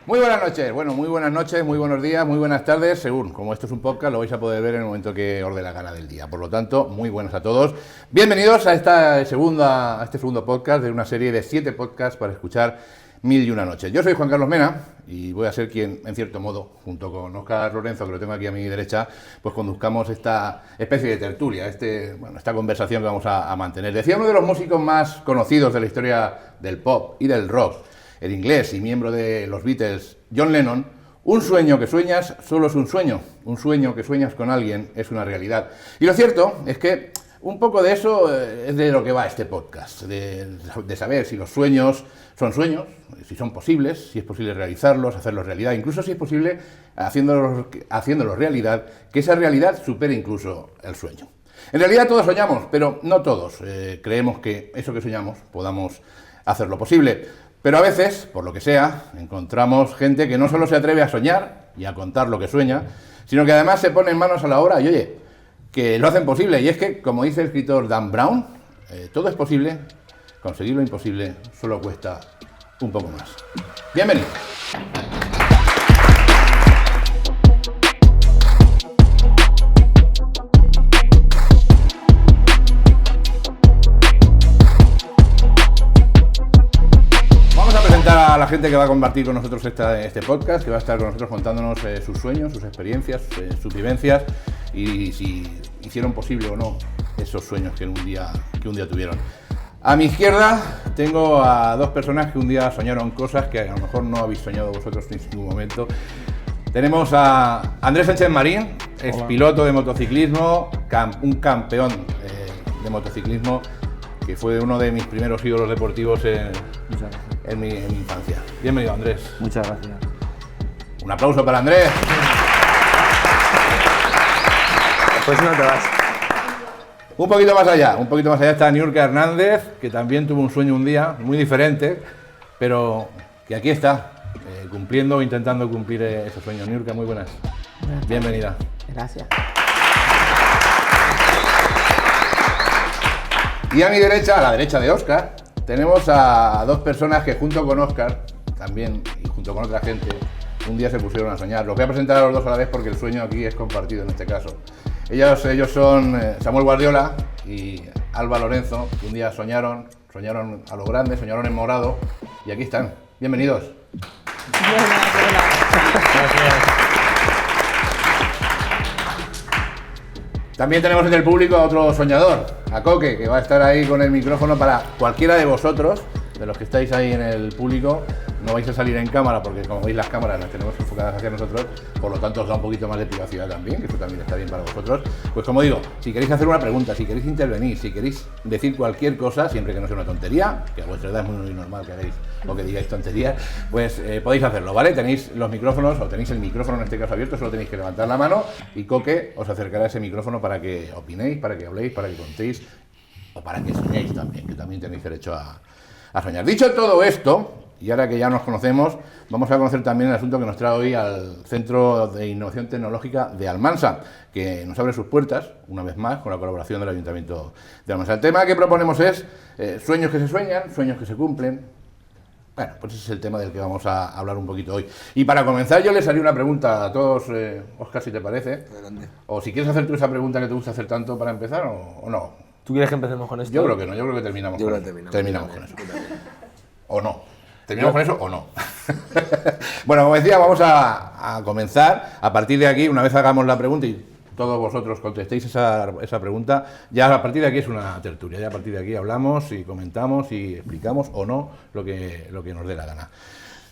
Muy buenas noches, muy buenas noches, muy buenos días, muy buenas tardes, según, como esto es un podcast, lo vais a poder ver en el momento que os dé la gana del día. Por lo tanto, muy buenas a todos. Bienvenidos a este segundo podcast de una serie de 7 podcasts para escuchar 1001 noches. Yo soy Juan Carlos Mena y voy a ser quien, en cierto modo, junto con Óscar Lorenzo, que lo tengo aquí a mi derecha, pues conduzcamos esta especie de tertulia, esta conversación que vamos a mantener. Decía uno de los músicos más conocidos de la historia del pop y del rock, el inglés y miembro de los Beatles, John Lennon: un sueño que sueñas solo es un sueño que sueñas con alguien es una realidad. Y lo cierto es que un poco de eso es de lo que va este podcast, de saber si los sueños son sueños, si son posibles, si es posible realizarlos, hacerlos realidad, incluso si es posible, haciéndolos realidad, que esa realidad supere incluso el sueño. En realidad todos soñamos, pero no todos creemos que eso que soñamos podamos hacerlo posible. Pero a veces, por lo que sea, encontramos gente que no solo se atreve a soñar y a contar lo que sueña, sino que además se pone en manos a la obra y oye, que lo hacen posible. Y es que, como dice el escritor Dan Brown, todo es posible, conseguir lo imposible solo cuesta un poco más. Bienvenidos. A la gente que va a compartir con nosotros este podcast, que va a estar con nosotros contándonos sus sueños, sus experiencias, sus vivencias y si hicieron posible o no esos sueños que un día tuvieron. A mi izquierda tengo a dos personas que un día soñaron cosas que a lo mejor no habéis soñado vosotros en ningún momento. Tenemos a Andrés Sánchez Marín, ex piloto de motociclismo, un campeón de motociclismo, que fue uno de mis primeros ídolos deportivos en mi infancia. Bienvenido, Andrés. Muchas gracias. Un aplauso para Andrés. Pues no te vas. Un poquito más allá está Niurka Hernández, que también tuvo un sueño un día, muy diferente, pero que aquí está, cumpliendo, intentando cumplir esos sueños. Niurka, muy buenas. Bienvenida. Gracias. Y a mi derecha, a la derecha de Óscar, tenemos a dos personas que junto con Óscar, también, y junto con otra gente, un día se pusieron a soñar. Los voy a presentar a los dos a la vez porque el sueño aquí es compartido en este caso. Ellos son Samuel Guardiola y Alba Lorenzo, que un día soñaron a lo grande, soñaron en morado, y aquí están. Bienvenidos. Gracias. También tenemos en el público a otro soñador, a Coque, que va a estar ahí con el micrófono para cualquiera de vosotros, de los que estáis ahí en el público. No vais a salir en cámara porque, como veis, las cámaras las tenemos enfocadas hacia nosotros, por lo tanto os da un poquito más de privacidad también, que eso también está bien para vosotros. Pues como digo, si queréis hacer una pregunta, si queréis intervenir, si queréis decir cualquier cosa, siempre que no sea una tontería, que a vuestra edad es muy normal que hagáis o que digáis tonterías, pues podéis hacerlo, ¿vale? Tenéis los micrófonos, o tenéis el micrófono en este caso abierto, solo tenéis que levantar la mano y Coque os acercará ese micrófono para que opinéis, para que habléis, para que contéis o para que soñéis también, que también tenéis derecho a soñar. Dicho todo esto, y ahora que ya nos conocemos, vamos a conocer también el asunto que nos trae hoy al Centro de Innovación Tecnológica de Almansa, que nos abre sus puertas, una vez más, con la colaboración del Ayuntamiento de Almansa. El tema que proponemos es sueños que se sueñan, sueños que se cumplen. Bueno, pues ese es el tema del que vamos a hablar un poquito hoy. Y para comenzar yo les haría una pregunta a todos, Óscar, si te parece. Adelante. O si quieres hacer tú esa pregunta que te gusta hacer tanto para empezar o no. ¿Tú quieres que empecemos con esto? Yo creo que no, yo creo que terminamos con eso. Terminamos con eso. O no. ¿Terminamos con eso o no? Bueno, como decía, vamos a comenzar. A partir de aquí, una vez hagamos la pregunta y todos vosotros contestéis esa pregunta, ya a partir de aquí es una tertulia. Ya a partir de aquí hablamos y comentamos y explicamos o no lo que nos dé la gana.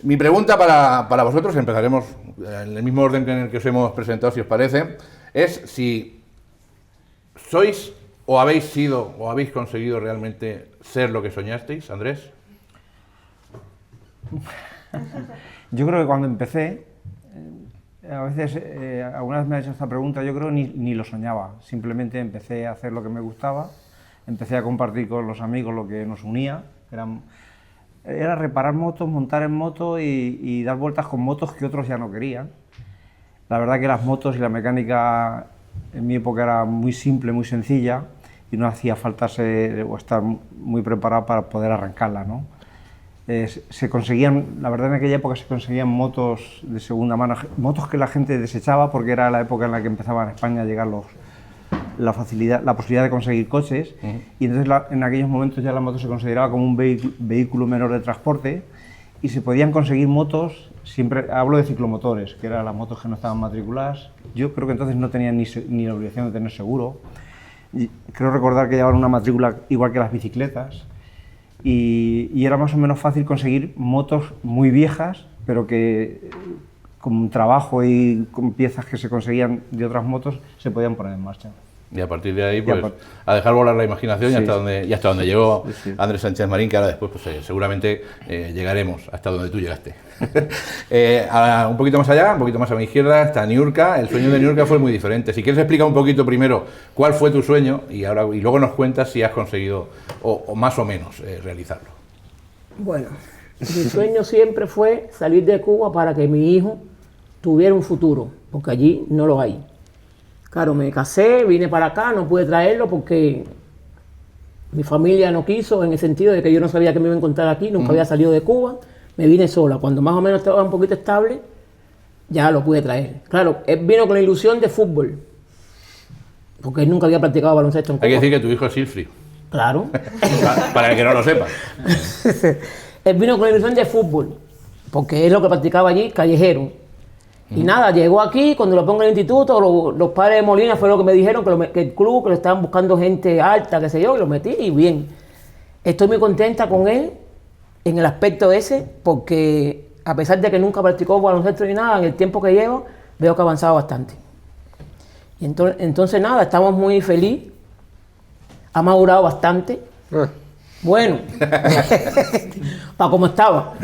Mi pregunta para vosotros, empezaremos en el mismo orden en el que os hemos presentado, si os parece, es si sois o habéis sido o habéis conseguido realmente ser lo que soñasteis, Andrés. Yo creo que cuando empecé, a veces, alguna vez me ha hecho esta pregunta, yo creo ni lo soñaba, simplemente empecé a hacer lo que me gustaba, empecé a compartir con los amigos lo que nos unía, era reparar motos, montar en moto y dar vueltas con motos que otros ya no querían. La verdad que las motos y la mecánica en mi época era muy simple, muy sencilla y no hacía falta ser o estar muy preparado para poder arrancarla, ¿no? se conseguían, la verdad en aquella época se conseguían motos de segunda mano, motos que la gente desechaba porque era la época en la que empezaban en España a llegar la posibilidad de conseguir coches, y entonces en aquellos momentos ya la moto se consideraba como un vehículo menor de transporte y se podían conseguir motos, siempre hablo de ciclomotores, que eran las motos que no estaban matriculadas. Yo creo que entonces no tenían ni la obligación de tener seguro. Y creo recordar que llevaban una matrícula igual que las bicicletas, y era más o menos fácil conseguir motos muy viejas, pero que con trabajo y con piezas que se conseguían de otras motos se podían poner en marcha. Y a partir de ahí, pues, a dejar volar la imaginación, sí, y hasta donde llegó sí. Andrés Sánchez Marín, que ahora después pues, seguramente llegaremos hasta donde tú llegaste. Un poquito más allá, un poquito más a mi izquierda, está Niurka. El sueño de Niurka fue muy diferente. Si quieres explicar un poquito primero cuál fue tu sueño y luego nos cuentas si has conseguido o más o menos realizarlo. Bueno, mi sueño siempre fue salir de Cuba para que mi hijo tuviera un futuro, porque allí no lo hay. Claro, me casé, vine para acá, no pude traerlo porque mi familia no quiso, en el sentido de que yo no sabía que me iba a encontrar aquí, nunca había salido de Cuba, me vine sola. Cuando más o menos estaba un poquito estable, ya lo pude traer. Claro, él vino con la ilusión de fútbol, porque él nunca había practicado baloncesto en Cuba. Hay que decir que tu hijo es Silfri. Claro. Para el que no lo sepa. Él vino con la ilusión de fútbol, porque es lo que practicaba allí, callejero. Y nada, llegó aquí, cuando lo pongo en el instituto, los padres de Molina fue lo que me dijeron, que el club, que lo estaban buscando gente alta, qué sé yo, y lo metí y bien. Estoy muy contenta con él en el aspecto ese, porque a pesar de que nunca practicó baloncesto ni nada, en el tiempo que llevo, veo que ha avanzado bastante. Y entonces nada, estamos muy felices, ha madurado bastante. Bueno, para como estaba.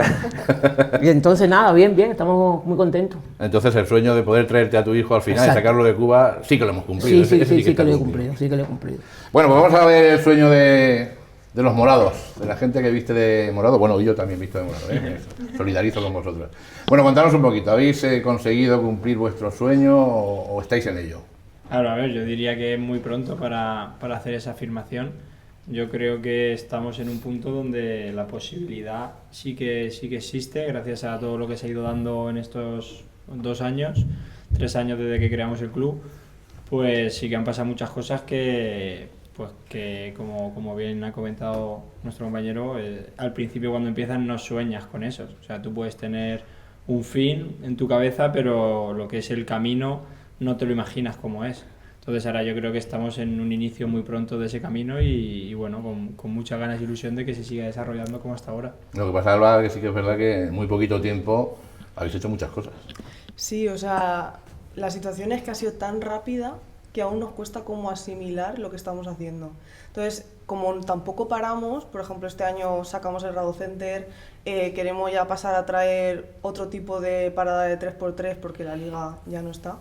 Y entonces nada, bien, estamos muy contentos. Entonces el sueño de poder traerte a tu hijo al final Exacto. y sacarlo de Cuba, sí que lo hemos cumplido. Sí Ese que está lo he cumplido. cumplido. Bueno, pues vamos a ver el sueño de los morados, de la gente que viste de morado. Bueno, yo también visto de morado, solidarizo con vosotros. Bueno, contanos un poquito, ¿habéis conseguido cumplir vuestro sueño o estáis en ello? Claro, a ver, yo diría que es muy pronto para hacer esa afirmación. Yo creo que estamos en un punto donde la posibilidad sí que existe, gracias a todo lo que se ha ido dando en estos 3 años desde que creamos el club. Pues sí que han pasado muchas cosas que como bien ha comentado nuestro compañero, al principio cuando empiezas no sueñas con eso. O sea, tú puedes tener un fin en tu cabeza, pero lo que es el camino no te lo imaginas cómo es. Entonces ahora yo creo que estamos en un inicio muy pronto de ese camino y bueno, con muchas ganas y ilusión de que se siga desarrollando como hasta ahora. Lo que pasa, Alba, que sí que es verdad que en muy poquito tiempo habéis hecho muchas cosas. Sí, o sea, la situación es que ha sido tan rápida que aún nos cuesta como asimilar lo que estamos haciendo. Entonces, como tampoco paramos, por ejemplo, este año sacamos el Rado Center, queremos ya pasar a traer otro tipo de parada de 3x3 porque la liga ya no está.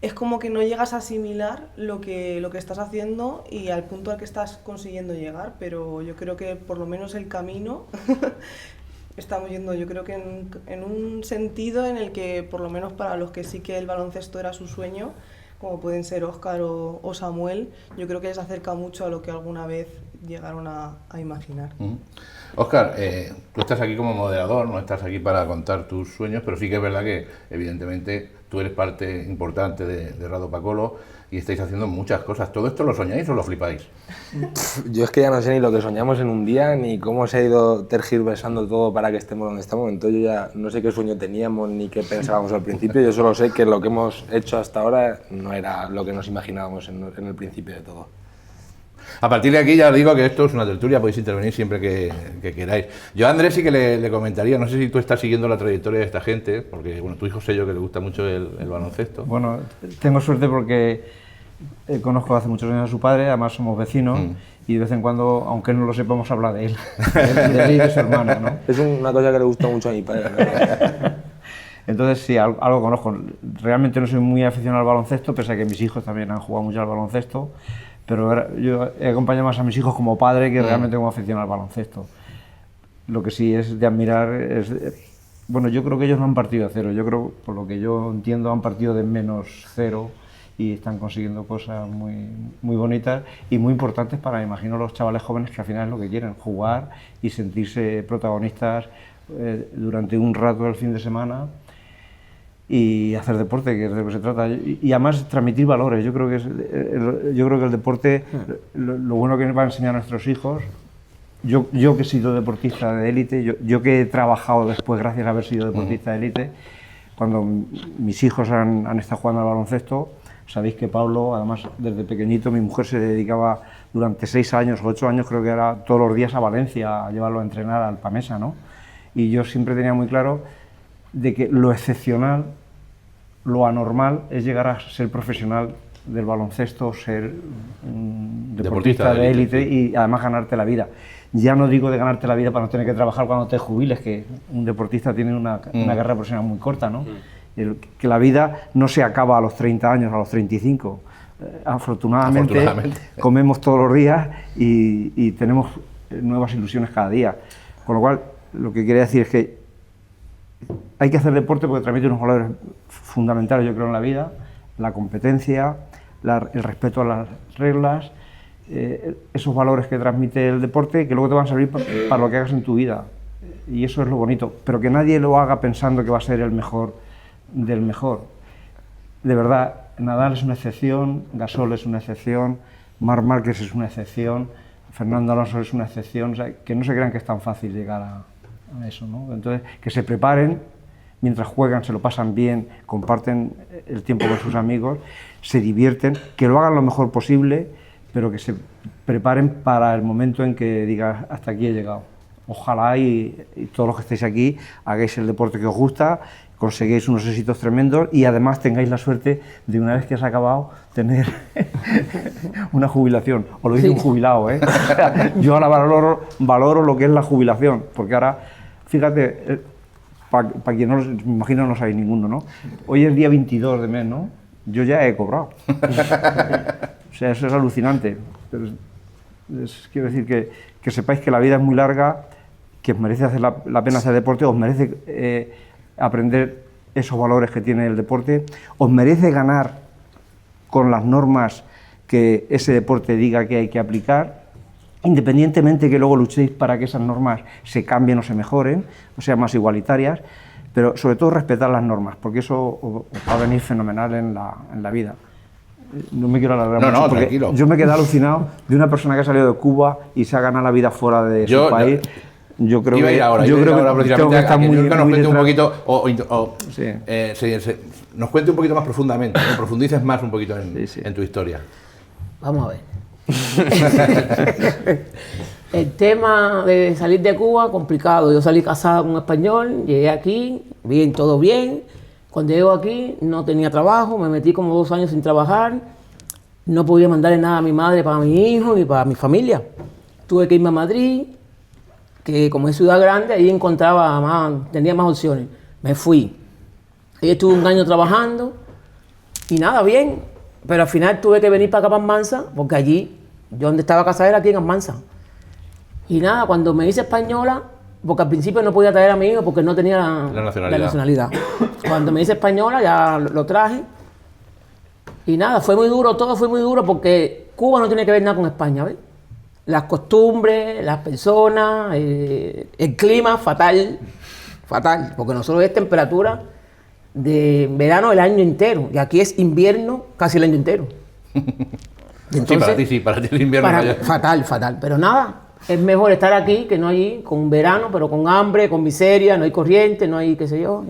Es como que no llegas a asimilar lo que estás haciendo y al punto al que estás consiguiendo llegar, pero yo creo que por lo menos el camino estamos yendo, yo creo que en un sentido en el que por lo menos para los que sí que el baloncesto era su sueño, como pueden ser Óscar o Samuel, yo creo que les acerca mucho a lo que alguna vez llegaron a imaginar. Óscar, tú estás aquí como moderador, no estás aquí para contar tus sueños, pero sí que es verdad que evidentemente tú eres parte importante de Rado Pacolo y estáis haciendo muchas cosas. ¿Todo esto lo soñáis o lo flipáis? Yo es que ya no sé ni lo que soñamos en un día, ni cómo se ha ido tergiversando todo para que estemos donde estamos. Entonces yo ya no sé qué sueño teníamos ni qué pensábamos al principio. Yo solo sé que lo que hemos hecho hasta ahora no era lo que nos imaginábamos en el principio de todo. A partir de aquí ya os digo que esto es una tertulia, podéis intervenir siempre que queráis. Yo a Andrés sí que le comentaría, no sé si tú estás siguiendo la trayectoria de esta gente, porque bueno, tu hijo sé yo que le gusta mucho el baloncesto. Bueno, tengo suerte porque conozco hace muchos años a su padre, además somos vecinos, y de vez en cuando, aunque no lo sepamos, habla de él, de él y de su hermana, ¿no? Es una cosa que le gusta mucho a mi padre, la verdad. Entonces sí, algo conozco. Realmente no soy muy aficionado al baloncesto, pese a que mis hijos también han jugado mucho al baloncesto, pero yo he acompañado más a mis hijos como padre que realmente como aficionado al baloncesto. Lo que sí es de admirar es... Bueno, yo creo que ellos no han partido de cero, yo creo, por lo que yo entiendo, han partido de -0 y están consiguiendo cosas muy bonitas y muy importantes para, me imagino, los chavales jóvenes que al final es lo que quieren, jugar y sentirse protagonistas durante un rato del fin de semana y hacer deporte, que es de lo que se trata. Y además transmitir valores. Yo creo que el deporte, lo bueno que nos va a enseñar a nuestros hijos. Yo que he sido deportista de élite, yo que he trabajado después gracias a haber sido deportista de élite, cuando mis hijos han estado jugando al baloncesto, sabéis que Pablo, además desde pequeñito, mi mujer se dedicaba durante 6 años o 8 años, creo que era todos los días a Valencia a llevarlo a entrenar al Pamesa, ¿no? Y yo siempre tenía muy claro de que lo excepcional, lo anormal es llegar a ser profesional del baloncesto, ser deportista de élite y además ganarte la vida. Ya no digo de ganarte la vida para no tener que trabajar cuando te jubiles, que un deportista tiene una carrera profesional muy corta, ¿no? Que la vida no se acaba a los 30 años, a los 35. Afortunadamente comemos todos los días y tenemos nuevas ilusiones cada día. Con lo cual, lo que quería decir es que hay que hacer deporte porque transmite unos valores fundamentales, yo creo, en la vida: la competencia, el respeto a las reglas, esos valores que transmite el deporte que luego te van a servir para lo que hagas en tu vida. Y eso es lo bonito, pero que nadie lo haga pensando que va a ser el mejor del mejor. De verdad, Nadal es una excepción, Gasol es una excepción, Marc Márquez es una excepción, Fernando Alonso es una excepción. O sea, que no se crean que es tan fácil llegar a eso, ¿no? Entonces, que se preparen, mientras juegan, se lo pasan bien, comparten el tiempo con sus amigos, se divierten, que lo hagan lo mejor posible, pero que se preparen para el momento en que digas, hasta aquí he llegado. Ojalá y todos los que estéis aquí hagáis el deporte que os gusta, conseguéis unos éxitos tremendos y además tengáis la suerte de, una vez que has acabado, tener una jubilación. Os lo dice un jubilado, ¿eh? Yo ahora valoro lo que es la jubilación, porque ahora, fíjate, para quien no me imagino no sabéis ninguno, ¿no? Hoy es día 22 de mes, ¿no? Yo ya he cobrado. O sea, eso es alucinante. Pero quiero decir que sepáis que la vida es muy larga, que os merece hacer la pena hacer deporte, os merece aprender esos valores que tiene el deporte, os merece ganar con las normas que ese deporte diga que hay que aplicar, independientemente que luego luchéis para que esas normas se cambien o se mejoren, o sean más igualitarias, pero sobre todo respetar las normas, porque eso os va a venir fenomenal en la vida. No me quiero alargar mucho, porque tranquilo. yo me quedé alucinado de una persona que ha salido de Cuba y se ha ganado la vida fuera de su país. Yo creo que tengo que estar muy nos cuente un poquito sí. Nos cuente un poquito más profundamente, ¿no? Profundices más un poquito en tu historia. Vamos a ver. El tema de salir de Cuba, complicado. Yo salí casada con un español, llegué aquí, bien, todo bien. Cuando llego aquí no tenía trabajo, me metí como 2 años sin trabajar. No podía mandarle nada a mi madre para mi hijo ni para mi familia. Tuve que irme a Madrid, que como es ciudad grande, ahí tenía más opciones. Me fui. Ahí estuve 1 año trabajando y nada, bien. Pero al final tuve que venir para acá, para Almansa, porque allí, yo donde estaba casada era aquí en Almansa. Y nada, cuando me hice española, porque al principio no podía traer a mi hijo porque no tenía la nacionalidad. Cuando me hice española ya lo traje. Y nada, fue muy duro, todo fue muy duro porque Cuba no tiene que ver nada con España, ¿ves? Las costumbres, las personas, el clima, fatal, porque nosotros es temperatura de verano el año entero, y aquí es invierno casi el año entero. Entonces, para ti el invierno fatal, pero nada, es mejor estar aquí que no allí, con verano, pero con hambre, con miseria, no hay corriente, no hay qué sé yo.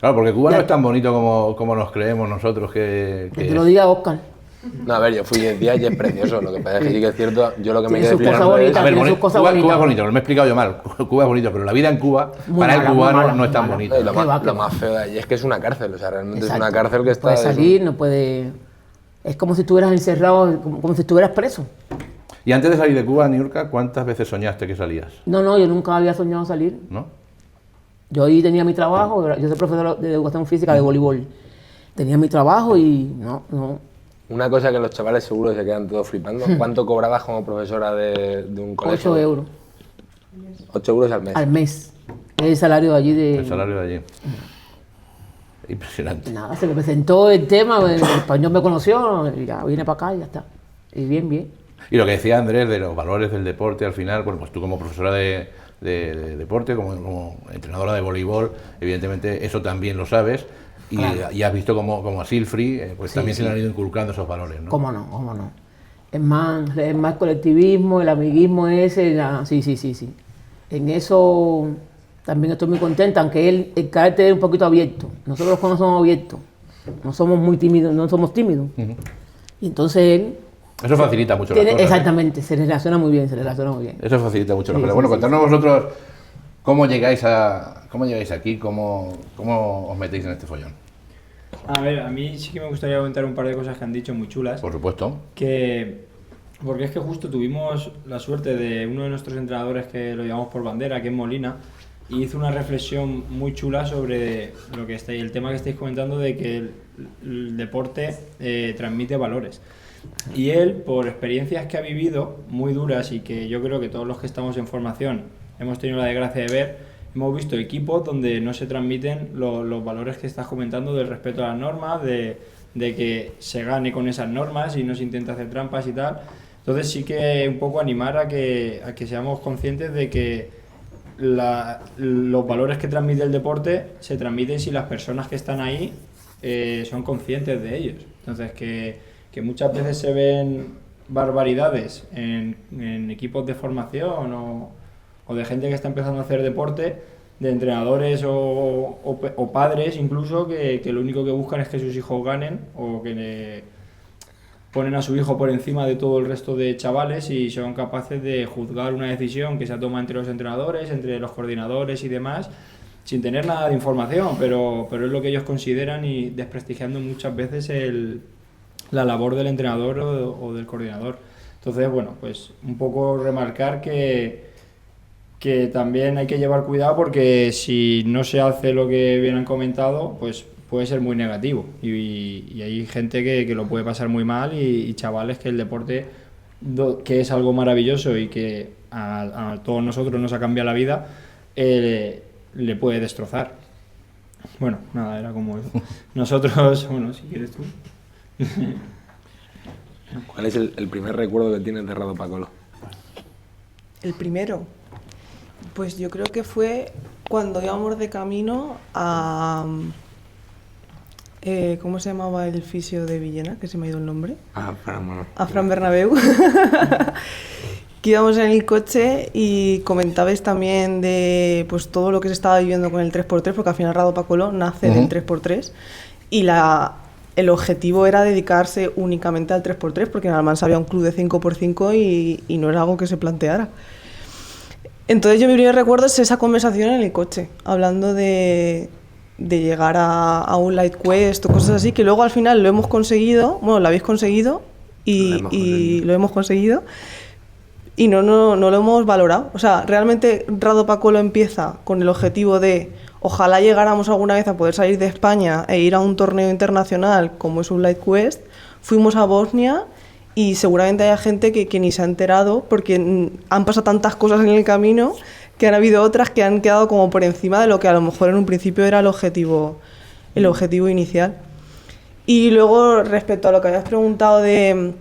Claro, porque Cuba no es tan bonito como nos creemos nosotros que te lo diga Óscar. No, a ver, yo fui 10 días y es precioso. Lo que pasa es que sí que es cierto, yo lo que me quedé flipando es... Cuba es bonito, no me he explicado yo mal. Cuba es bonito, pero la vida en Cuba, para el cubano, no es tan bonito. Lo más feo de allí es que es una cárcel, o sea, realmente es una cárcel que está... No puedes salir, no puedes... Es como si estuvieras encerrado, como si estuvieras preso. Y antes de salir de Cuba, Niurka, ¿cuántas veces soñaste que salías? No, yo nunca había soñado salir. ¿No? Yo ahí tenía mi trabajo, yo soy profesor de educación física de voleibol. Tenía mi trabajo y no... Una cosa que los chavales seguro se quedan todos flipando. ¿Cuánto cobrabas como profesora de un colegio? 8 euros. 8 euros al mes. Al mes. Es el salario de allí. El salario de allí. Impresionante. Nada, se me presentó el tema, el español me conoció y ya vine para acá y ya está. Y bien, bien. Y lo que decía Andrés de los valores del deporte, al final, bueno, pues tú como profesora de deporte, como entrenadora de voleibol, evidentemente eso también lo sabes. Y, Claro. y has visto como a Silfri, pues Sí, también se sí. le han ido inculcando esos valores, ¿no? ¿Cómo no? ¿Cómo no? Es más colectivismo, el amiguismo ese, sí, sí, sí, sí. En eso también estoy muy contenta, aunque el carácter es un poquito abierto. Nosotros no somos abiertos, no somos muy tímidos, no somos tímidos. Y entonces él Eso facilita mucho las cosas. ¿eh? exactamente, se relaciona muy bien, se relaciona muy bien. Eso facilita mucho las Sí, cosas. sí, Bueno, sí, contadnos vosotros cómo llegáis aquí, cómo os metéis en este follón. A ver, a mí sí que me gustaría comentar un par de cosas que han dicho muy chulas. Por supuesto. Porque es que justo tuvimos la suerte de uno de nuestros entrenadores que lo llevamos por bandera, que es Molina, y hizo una reflexión muy chula sobre el tema que estáis comentando de que el deporte transmite valores. Y él, por experiencias que ha vivido muy duras y que yo creo que todos los que estamos en formación hemos tenido la desgracia de ver, hemos visto equipos donde no se transmiten los valores que estás comentando del respeto a las normas, de que se gane con esas normas y no se intenta hacer trampas y tal. Entonces sí que un poco animar a que seamos conscientes de que los valores que transmite el deporte se transmiten si las personas que están ahí son conscientes de ellos. Entonces que muchas veces se ven barbaridades en equipos de formación o de gente que está empezando a hacer deporte, de entrenadores o padres incluso que lo único que buscan es que sus hijos ganen o que ponen a su hijo por encima de todo el resto de chavales y son capaces de juzgar una decisión que se ha tomado entre los entrenadores, entre los coordinadores y demás, sin tener nada de información, pero es lo que ellos consideran y desprestigiando muchas veces la labor del entrenador o del coordinador. Entonces, bueno, pues un poco remarcar que también hay que llevar cuidado porque si no se hace lo que bien han comentado, pues puede ser muy negativo y hay gente que lo puede pasar muy mal y chavales que el deporte, que es algo maravilloso y que a todos nosotros nos ha cambiado la vida, le puede destrozar. Bueno, nada, era como eso. Nosotros, bueno, si quieres tú. ¿Cuál es el primer recuerdo que tienes de Rado Pacolo? El primero, pues yo creo que fue cuando íbamos de camino a... ¿cómo se llamaba el fisio de Villena? Que se me ha ido el nombre. A Fran Bernabéu. Que íbamos en el coche y comentabais también de pues todo lo que se estaba viviendo con el 3x3, porque al final Rado Pacolo nace del 3x3 y el objetivo era dedicarse únicamente al 3x3, porque en Almansa había un club de 5x5 y no era algo que se planteara. Entonces yo mi primer recuerdo es esa conversación en el coche, hablando de llegar a un Light Quest o cosas así, que luego al final lo hemos conseguido, bueno, lo habéis conseguido y lo hemos conseguido y no lo hemos valorado. O sea, realmente Rado Pacolo empieza con el objetivo de ojalá llegáramos alguna vez a poder salir de España e ir a un torneo internacional como es un Light Quest. Fuimos a Bosnia y seguramente haya gente que ni se ha enterado porque han pasado tantas cosas en el camino que han habido otras que han quedado como por encima de lo que a lo mejor en un principio era el objetivo inicial. Y luego, respecto a lo que habías preguntado de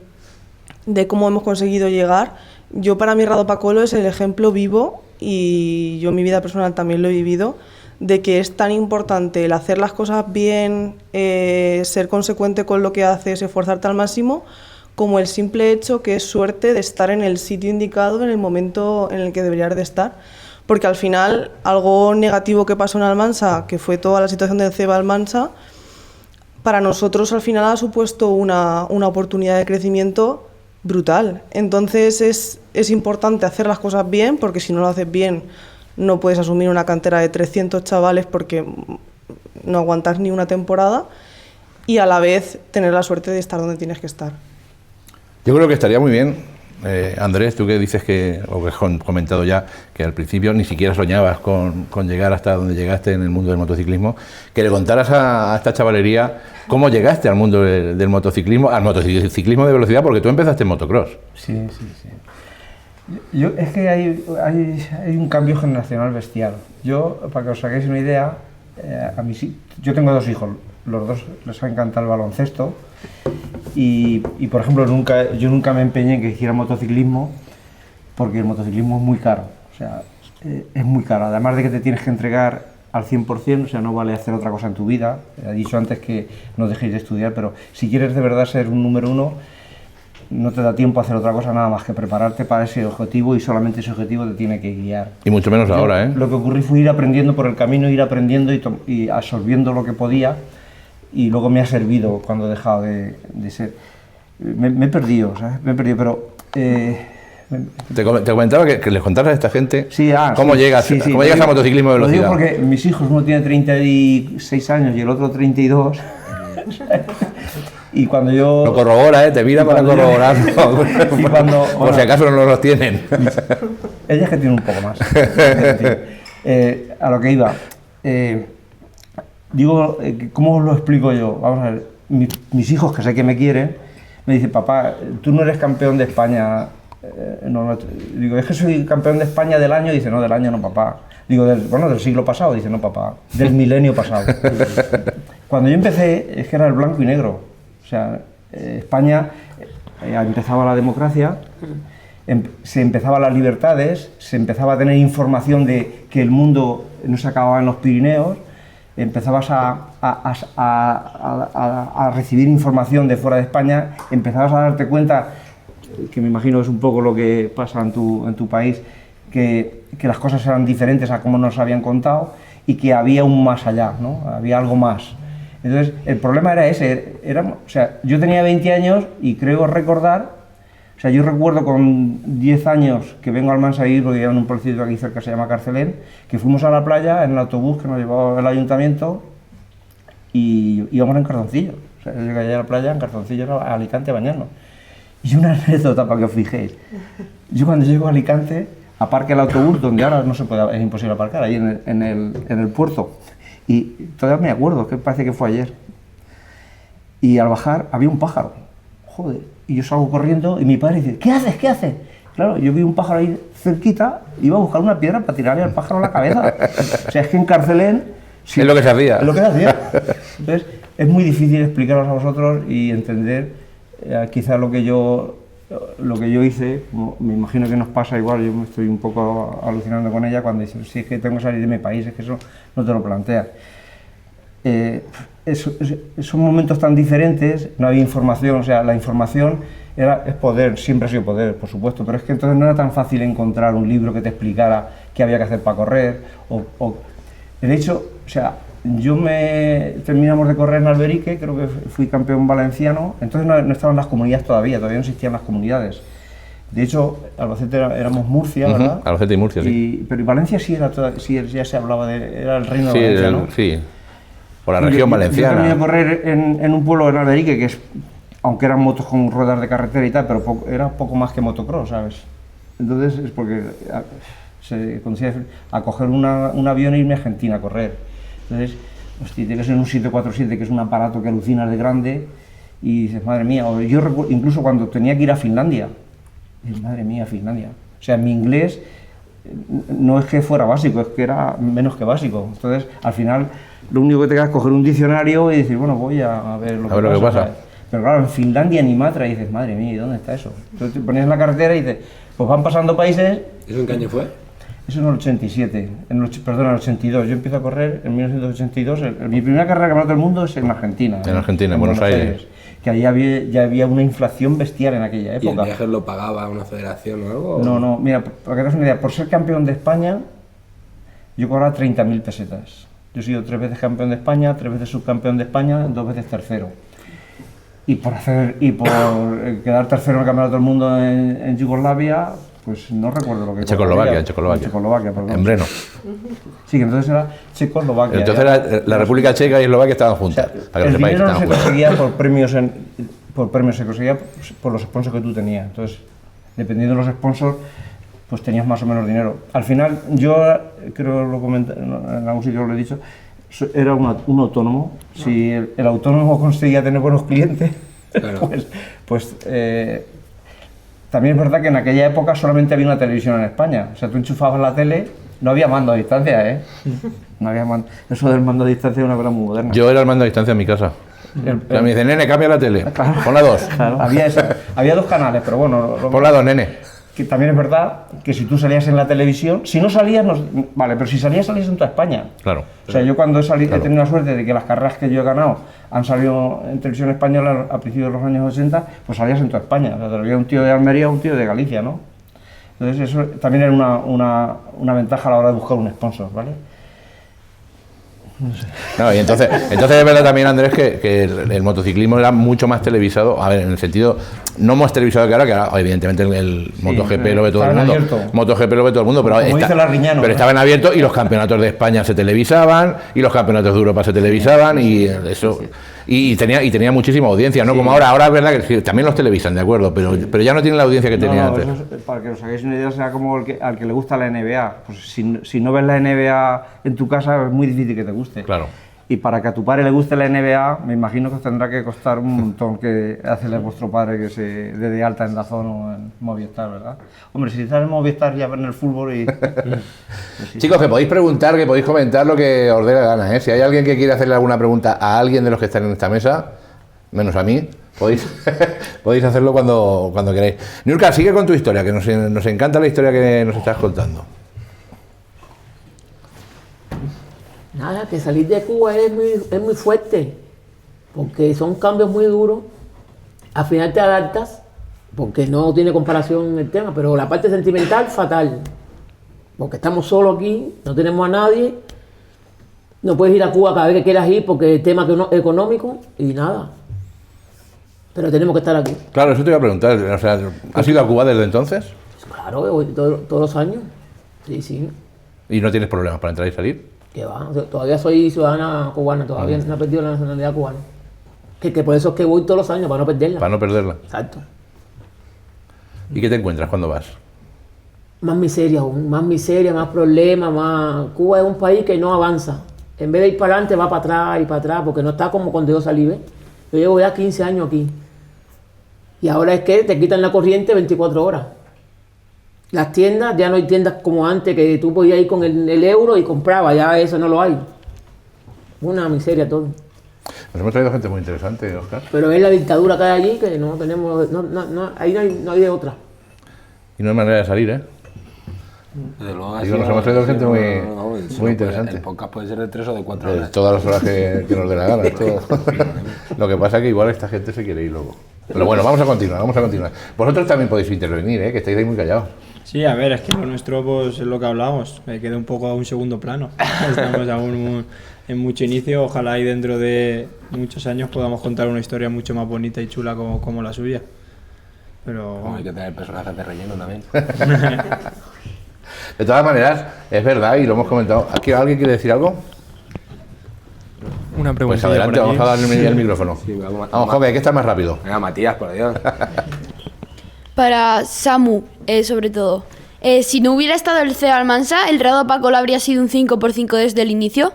cómo hemos conseguido llegar, yo para mí Rado Pacolo es el ejemplo vivo, y yo en mi vida personal también lo he vivido, de que es tan importante el hacer las cosas bien, ser consecuente con lo que haces, esforzarte al máximo, como el simple hecho que es suerte de estar en el sitio indicado en el momento en el que deberías de estar. Porque al final, algo negativo que pasó en Almansa, que fue toda la situación del CEBA Almansa, para nosotros al final ha supuesto una oportunidad de crecimiento brutal. Entonces es importante hacer las cosas bien, porque si no lo haces bien no puedes asumir una cantera de 300 chavales porque no aguantas ni una temporada, y a la vez tener la suerte de estar donde tienes que estar. Yo creo que estaría muy bien, Andrés, tú que dices o que has comentado ya, que al principio ni siquiera soñabas con llegar hasta donde llegaste en el mundo del motociclismo, que le contaras a esta chavalería cómo llegaste al mundo del motociclismo, al motociclismo de velocidad, porque tú empezaste en motocross. Sí. Es que hay un cambio generacional bestial. Yo, para que os hagáis una idea, yo tengo 2 hijos, los 2 les ha encantado el baloncesto y por ejemplo, yo nunca me empeñé en que hiciera motociclismo porque el motociclismo es muy caro, o sea, es muy caro, además de que te tienes que entregar al 100%, o sea, no vale hacer otra cosa en tu vida. He dicho antes que no dejéis de estudiar, pero si quieres de verdad ser un número 1, no te da tiempo a hacer otra cosa nada más que prepararte para ese objetivo y solamente ese objetivo te tiene que guiar. Y mucho menos ahora, ¿eh? Lo que ocurrió fue ir aprendiendo por el camino, ir aprendiendo y absorbiendo lo que podía y luego me ha servido cuando he dejado de ser. Me he perdido, ¿sabes? Me he perdido, pero... Te comentaba que les contaras a esta gente Sí, cómo sí, llegas, sí, cómo llegas al motociclismo de Lo digo velocidad. porque mis hijos, uno tiene 36 años y el otro 32. Y cuando yo... Lo corrobora, te mira para corroborarlo. Y cuando- Por si acaso no los tienen. Ella es que tiene un poco más. A lo que iba. Digo, ¿cómo os lo explico yo? Vamos a ver, mis hijos, que sé que me quieren, me dicen, papá, tú no eres campeón de España. Digo, es que soy campeón de España del año. Dice, no, del año no, papá. Digo, del siglo pasado. Dice, no, papá, del milenio pasado. Cuando yo empecé, es que era el blanco y negro. O sea, España empezaba la democracia, se empezaban las libertades, se empezaba a tener información de que el mundo no se acababa en los Pirineos, empezabas a recibir información de fuera de España, empezabas a darte cuenta, que me imagino es un poco lo que pasa en tu país, que las cosas eran diferentes a como nos habían contado y que había un más allá, ¿no? Había algo más. Entonces, el problema era ese, o sea, yo tenía 20 años y creo recordar, o sea, yo recuerdo con 10 años que vengo al Mansaír, porque vivía en un pueblecito aquí cerca que se llama Carcelén, que fuimos a la playa en el autobús que nos llevaba el ayuntamiento y íbamos en cartoncillo. O sea, yo llegué allá a la playa en cartoncillo a Alicante a bañarnos. Y una anécdota para que os fijéis. Yo cuando llego a Alicante, aparque el autobús, donde ahora no se puede, es imposible aparcar, ahí en el puerto. Y todavía me acuerdo, que parece que fue ayer. Y al bajar había un pájaro. Joder. Y yo salgo corriendo y mi padre dice, ¿qué haces? ¿Qué haces? Claro, yo vi un pájaro ahí cerquita, iba a buscar una piedra para tirarle al pájaro a la cabeza. O sea, es que en Carcelén... Sí, es lo que se hacía. Es lo que se hacía. Entonces, es muy difícil explicaros a vosotros y entender quizás lo que yo hice. Me imagino que nos pasa igual, yo me estoy un poco alucinando con ella cuando dice, si es que tengo que salir de mi país, es que eso no te lo planteas. Son momentos tan diferentes, no había información, o sea, la información es poder, siempre ha sido poder, por supuesto, pero es que entonces no era tan fácil encontrar un libro que te explicara qué había que hacer para correr, de hecho, o sea, terminamos de correr en Alberique, creo que fui campeón valenciano, entonces no estaban las comunidades todavía no existían las comunidades. De hecho, Albacete éramos Murcia, ¿verdad? Albacete y Murcia, sí. Pero Valencia sí ya se hablaba era el reino de Valencia, ¿no? Sí, por la región valenciana. Yo terminé de correr en un pueblo en Alberique, que aunque eran motos con ruedas de carretera y tal, pero era poco más que motocross, ¿sabes? Entonces es porque se conducía a coger un avión e irme a Argentina a correr. Entonces, hostia, tienes en un 747, que es un aparato que alucinas de grande, y dices, madre mía, yo recuerdo, incluso cuando tenía que ir a Finlandia, dices, madre mía, Finlandia. O sea, mi inglés no es que fuera básico, es que era menos que básico. Entonces, al final, lo único que te queda es coger un diccionario y decir, bueno, voy a ver lo que pasa. Pero claro, en Finlandia ni Matra, y dices, madre mía, ¿y dónde está eso? Entonces te ponías en la carretera y dices, pues van pasando países... ¿Eso en qué año fue? Eso en el 87, en el 82. Yo empiezo a correr en 1982. Mi primera carrera de campeonato del mundo es en Argentina. En Argentina, en Buenos Aires. Que ahí ya había una inflación bestial en aquella época. ¿Y el viaje lo pagaba una federación o algo? No, mira, para que te hagas una idea, por ser campeón de España, yo cobraba 30.000 pesetas. Yo he sido 3 veces campeón de España, 3 veces subcampeón de España, 2 veces tercero. Y por quedar tercero en el campeonato del mundo en Yugoslavia, pues no recuerdo lo que... Checoslovaquia. Perdón. En Brno. Sí, que entonces era Checoslovaquia. Entonces la República Checa y Eslovaquia estaban juntas. O sea, el dinero no se conseguía por premios, se conseguía por los sponsors que tú tenías. Entonces, dependiendo de los sponsors, pues tenías más o menos dinero. Al final, yo creo lo comenté, en algún sitio lo he dicho, era un autónomo. Si el autónomo conseguía tener buenos clientes, claro. pues también es verdad que en aquella época solamente había una televisión en España. O sea, tú enchufabas la tele, no había mando a distancia, ¿eh? No había eso del mando a distancia es una cosa muy moderna. Yo era el mando a distancia en mi casa. O sea, me dice, nene, cambia la tele. Pon la 2. Claro, había 2 canales, pero bueno, Pon la 2, nene. que también es verdad que si tú salías en la televisión, si no salías, vale, pero si salías en toda España. Claro. O sea, yo cuando he Claro. tenido la suerte de que las carreras que yo he ganado han salido en televisión española a principios de los años 80, pues salías en toda España. O sea, te lo veía un tío de Almería o un tío de Galicia, ¿no? Entonces eso también era una ventaja a la hora de buscar un sponsor, ¿vale? No, y entonces es verdad también, Andrés, que el motociclismo era mucho más televisado, a ver, en el sentido, no más televisado que ahora, evidentemente el MotoGP lo ve todo el estaba en mundo, abierto. MotoGP lo ve todo el mundo, pero, Como dice Larriñano, pero ¿no? estaban abiertos y los campeonatos de España se televisaban y los campeonatos de Europa se televisaban y eso y tenía muchísima audiencia, ¿no? Como ahora es verdad que también los televisan, de acuerdo, pero ya no tienen la audiencia que tenía antes. Eso es, para que os hagáis una idea, será como al que le gusta la NBA. Pues si no ves la NBA en tu casa es muy difícil que te guste. Claro. Y para que a tu padre le guste la NBA, me imagino que os tendrá que costar un montón que hacerle a vuestro padre que se dé de alta en DAZN o en Movistar, ¿verdad? Hombre, si estás en Movistar ya ven el fútbol y... Chicos, que podéis preguntar, que podéis comentar lo que os dé la gana, ¿eh? Si hay alguien que quiere hacerle alguna pregunta a alguien de los que están en esta mesa, menos a mí, podéis hacerlo cuando queráis. Niurka, sigue con tu historia, que nos encanta la historia que nos estás contando. Nada, que salir de Cuba es muy fuerte, porque son cambios muy duros. Al final te adaptas, porque no tiene comparación el tema, pero la parte sentimental, fatal. Porque estamos solos aquí, no tenemos a nadie, no puedes ir a Cuba cada vez que quieras ir porque el tema económico y nada. Pero tenemos que estar aquí. Claro, eso te iba a preguntar, o sea, ¿has ido a Cuba desde entonces? Claro, voy todos los años. Sí. ¿Y no tienes problemas para entrar y salir? Que va, todavía soy ciudadana cubana, todavía no he perdido la nacionalidad cubana. Que por eso es que voy todos los años, para no perderla. Para no perderla. Exacto. ¿Y qué te encuentras cuando vas? Más miseria aún, más problemas, más... Cuba es un país que no avanza. En vez de ir para adelante, va para atrás, porque no está como cuando yo salí, ¿ves? Yo llevo ya 15 años aquí. Y ahora es que te quitan la corriente 24 horas. Las tiendas, ya no hay tiendas como antes, que tú podías ir con el euro y comprabas, ya eso no lo hay. Una miseria todo. Nos hemos traído gente muy interesante, Óscar. Pero es la dictadura que hay allí, que no tenemos... ahí no hay de otra. Y no hay manera de salir, ¿eh? Desde luego, Digo, nos hemos traído gente muy interesante. El podcast puede ser de 3 o de 4 De horas. todas las horas que nos dé la gana. Lo que pasa es que igual esta gente se quiere ir luego. Pero bueno, vamos a continuar. Vosotros también podéis intervenir, ¿eh? Que estáis ahí muy callados. Sí, a ver, es que lo nuestro pues, es lo que hablamos, me queda un poco a un segundo plano. Estamos aún en mucho inicio, ojalá y dentro de muchos años podamos contar una historia mucho más bonita y chula como la suya. Pero Como hay que tener personajes de relleno también. De todas maneras, es verdad y lo hemos comentado. ¿Aquí alguien quiere decir algo? Una pregunta. Pues adelante, vamos a darle el micrófono. Sí, Vamos, joven, hay que estar más rápido. Venga, Matías, por Dios. Para Samu, sobre todo. Si no hubiera estado el CEO Almansa, ¿el Rado Paco lo habría sido un 5x5 desde el inicio?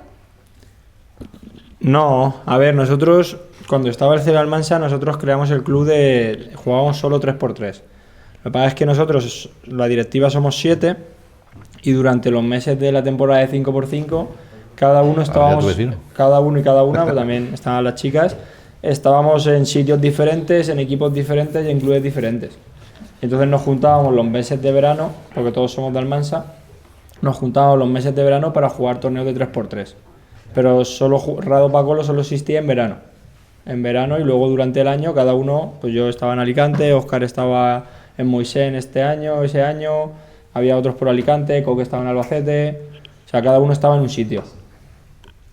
no, a ver, nosotros cuando estaba el CEO Almansa, nosotros creamos el club jugábamos solo 3x3. Lo que pasa es que nosotros, la directiva somos 7 y durante los meses de la temporada de 5x5, cada uno y cada una, pues también estaban las chicas, estábamos en sitios diferentes, en equipos diferentes y en clubes diferentes. Entonces nos juntábamos los meses de verano, porque todos somos de Almansa, nos juntábamos los meses de verano para jugar torneos de 3x3. Pero Rado Pacolo solo existía en verano. En verano y luego durante el año cada uno, pues yo estaba en Alicante, Óscar estaba en Moisén ese año, había otros por Alicante, Coque estaba en Albacete, o sea, cada uno estaba en un sitio.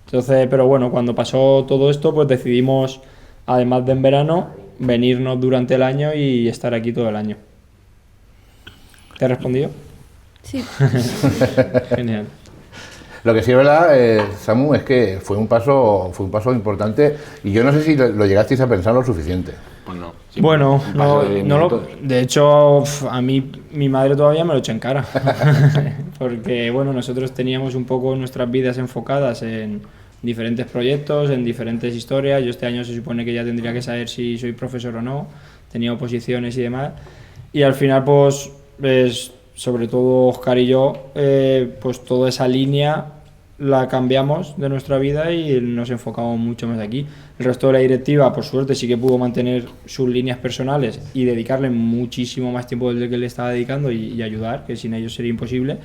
Entonces, pero bueno, cuando pasó todo esto, pues decidimos, además de en verano, venirnos durante el año y estar aquí todo el año. ¿Te he respondido? Sí. Genial. Lo que sí es verdad, Samu, es que fue un paso importante y yo no sé si lo llegasteis a pensar lo suficiente. Pues no. Bueno, un paso de 10 minutos. de hecho, a mí mi madre todavía me lo echa en cara. Porque, bueno, nosotros teníamos un poco nuestras vidas enfocadas en diferentes proyectos, en diferentes historias. Yo este año se supone que ya tendría que saber si soy profesor o no. Tenía oposiciones y demás. Y al final, pues sobre todo Óscar y yo, pues toda esa línea la cambiamos de nuestra vida y nos enfocamos mucho más aquí. El resto de la directiva, por suerte, sí que pudo mantener sus líneas personales y dedicarle muchísimo más tiempo del que le estaba dedicando y ayudar, que sin ellos sería imposible.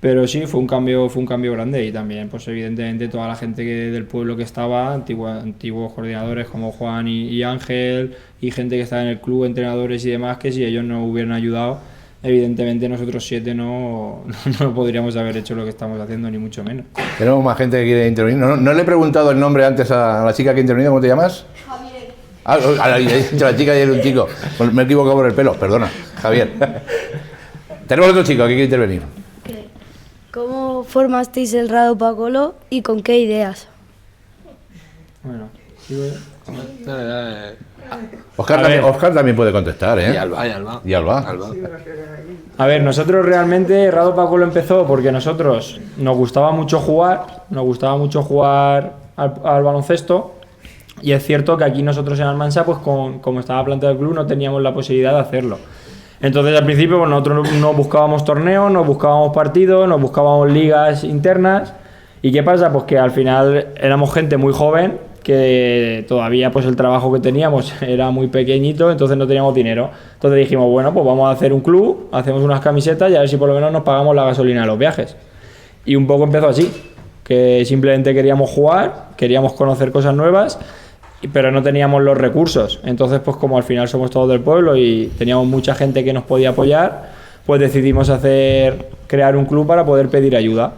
Pero sí, fue un cambio grande y también, pues evidentemente, toda la gente del pueblo que estaba, antiguos coordinadores como Juan y Ángel, y gente que estaba en el club, entrenadores y demás, que si ellos no hubieran ayudado, evidentemente nosotros 7 no podríamos haber hecho lo que estamos haciendo, ni mucho menos. Tenemos más gente que quiere intervenir. No le he preguntado el nombre antes a la chica que ha intervenido. ¿Cómo te llamas? Javier. La chica y el un chico. Me he equivocado por el pelo, perdona, Javier. Tenemos otro chico que quiere intervenir. ¿Cómo formasteis el Rado Pacolo y con qué ideas? Bueno, sigo yo. Oscar también puede contestar, ¿eh? Y Alba. Y Alba. A ver, nosotros realmente, Rado Pacolo empezó porque nosotros nos gustaba mucho jugar al baloncesto, y es cierto que aquí nosotros en Almansa, pues como estaba planteado el club, no teníamos la posibilidad de hacerlo. Entonces al principio pues, nosotros nos buscábamos torneos, nos buscábamos partidos, nos buscábamos ligas internas. ¿Y qué pasa? Pues que al final éramos gente muy joven, que todavía pues el trabajo que teníamos era muy pequeñito, entonces no teníamos dinero. Entonces dijimos, bueno, pues vamos a hacer un club, hacemos unas camisetas y a ver si por lo menos nos pagamos la gasolina de los viajes. Y un poco empezó así, que simplemente queríamos jugar, queríamos conocer cosas nuevas, pero no teníamos los recursos. Entonces, pues como al final somos todos del pueblo y teníamos mucha gente que nos podía apoyar, pues decidimos crear un club para poder pedir ayuda.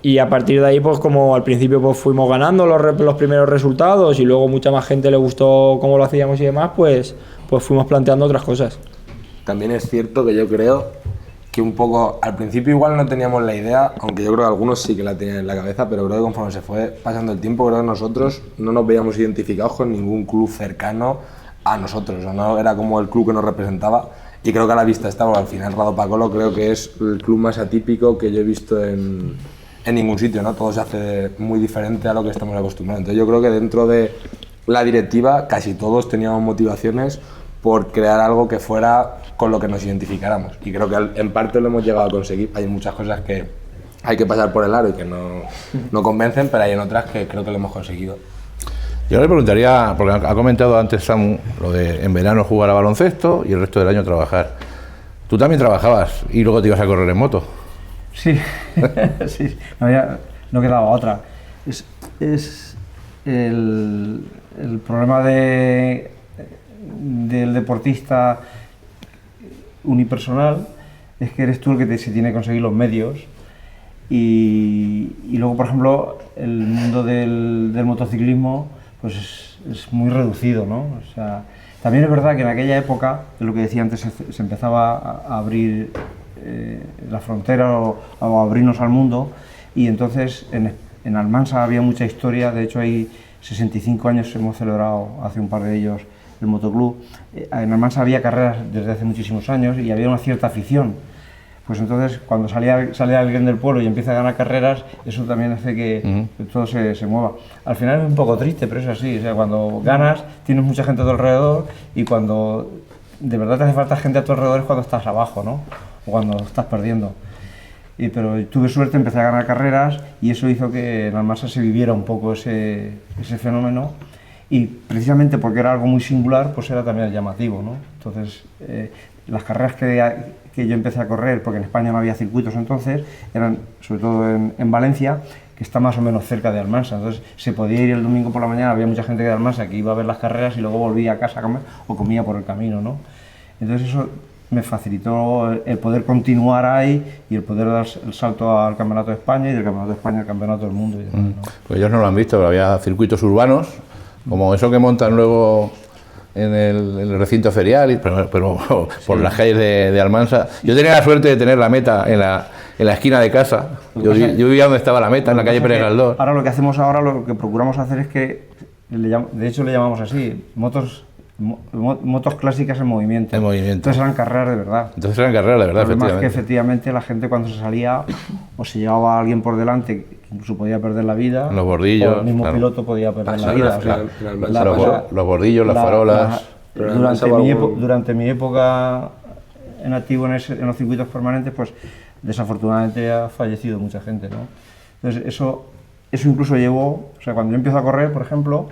Y a partir de ahí, pues como al principio pues fuimos ganando los primeros resultados y luego mucha más gente le gustó cómo lo hacíamos y demás, pues fuimos planteando otras cosas. También es cierto que yo creo que un poco, al principio igual no teníamos la idea, aunque yo creo que algunos sí que la tenían en la cabeza, pero creo que conforme se fue pasando el tiempo, creo que nosotros no nos veíamos identificados con ningún club cercano a nosotros, o no era como el club que nos representaba, y creo que a la vista está, porque al final Rado Pacolo creo que es el club más atípico que yo he visto en ningún sitio, ¿no? Todo se hace muy diferente a lo que estamos acostumbrados. Entonces yo creo que dentro de la directiva casi todos teníamos motivaciones por crear algo que fuera con lo que nos identificáramos. Y creo que en parte lo hemos llegado a conseguir. Hay muchas cosas que hay que pasar por el aro y que no convencen, pero hay en otras que creo que lo hemos conseguido. Yo le preguntaría, porque ha comentado antes Samu lo de en verano jugar a baloncesto y el resto del año trabajar. Tú también trabajabas y luego te ibas a correr en moto. Sí, sí, no quedaba otra. Es el problema del deportista unipersonal, es que eres tú el que se tiene que conseguir los medios y luego, por ejemplo, el mundo del motociclismo pues es muy reducido, ¿no? O sea, también es verdad que en aquella época, es lo que decía antes, se empezaba a abrir la frontera o a abrirnos al mundo, y entonces en Almansa había mucha historia. De hecho hay 65 años, hemos celebrado hace un par de ellos el motoclub. En Almansa había carreras desde hace muchísimos años y había una cierta afición. Pues entonces cuando sale alguien del pueblo y empieza a ganar carreras, eso también hace que todo se mueva. Al final es un poco triste, pero es así. O sea, cuando ganas tienes mucha gente a tu alrededor, y cuando de verdad te hace falta gente a tu alrededor es cuando estás abajo, ¿no? O cuando estás perdiendo. Pero tuve suerte, empecé a ganar carreras y eso hizo que en Almansa se viviera un poco ese fenómeno, y precisamente porque era algo muy singular, pues era también llamativo, ¿no? Entonces, las carreras que yo empecé a correr, porque en España no había circuitos entonces, eran sobre todo en Valencia, que está más o menos cerca de Almansa. Entonces se podía ir el domingo por la mañana, había mucha gente de Almansa que iba a ver las carreras y luego volvía a casa a comer o comía por el camino, ¿no? Entonces eso me facilitó el poder continuar ahí y el poder dar el salto al Campeonato de España y del Campeonato de España al Campeonato del Mundo y demás, ¿no? Pues ellos no lo han visto, pero había circuitos urbanos, como eso que montan luego en el recinto ferial, pero por las calles de Almansa. Yo tenía la suerte de tener la meta en la esquina de casa. Yo vivía donde estaba la meta, en la calle Pérez Galdós. Ahora lo que hacemos ahora, lo que procuramos hacer es que, de hecho le llamamos así, motos clásicas en movimiento. Entonces eran carreras de verdad. Además que efectivamente la gente cuando se salía o se llevaba a alguien por delante, que incluso podía perder la vida, los bordillos, o el mismo piloto podía perder la vida. Los bordillos, las farolas. Durante mi época en activo en los circuitos permanentes, pues desafortunadamente ha fallecido mucha gente, ¿no? Entonces eso incluso llevó, o sea, cuando yo empiezo a correr, por ejemplo,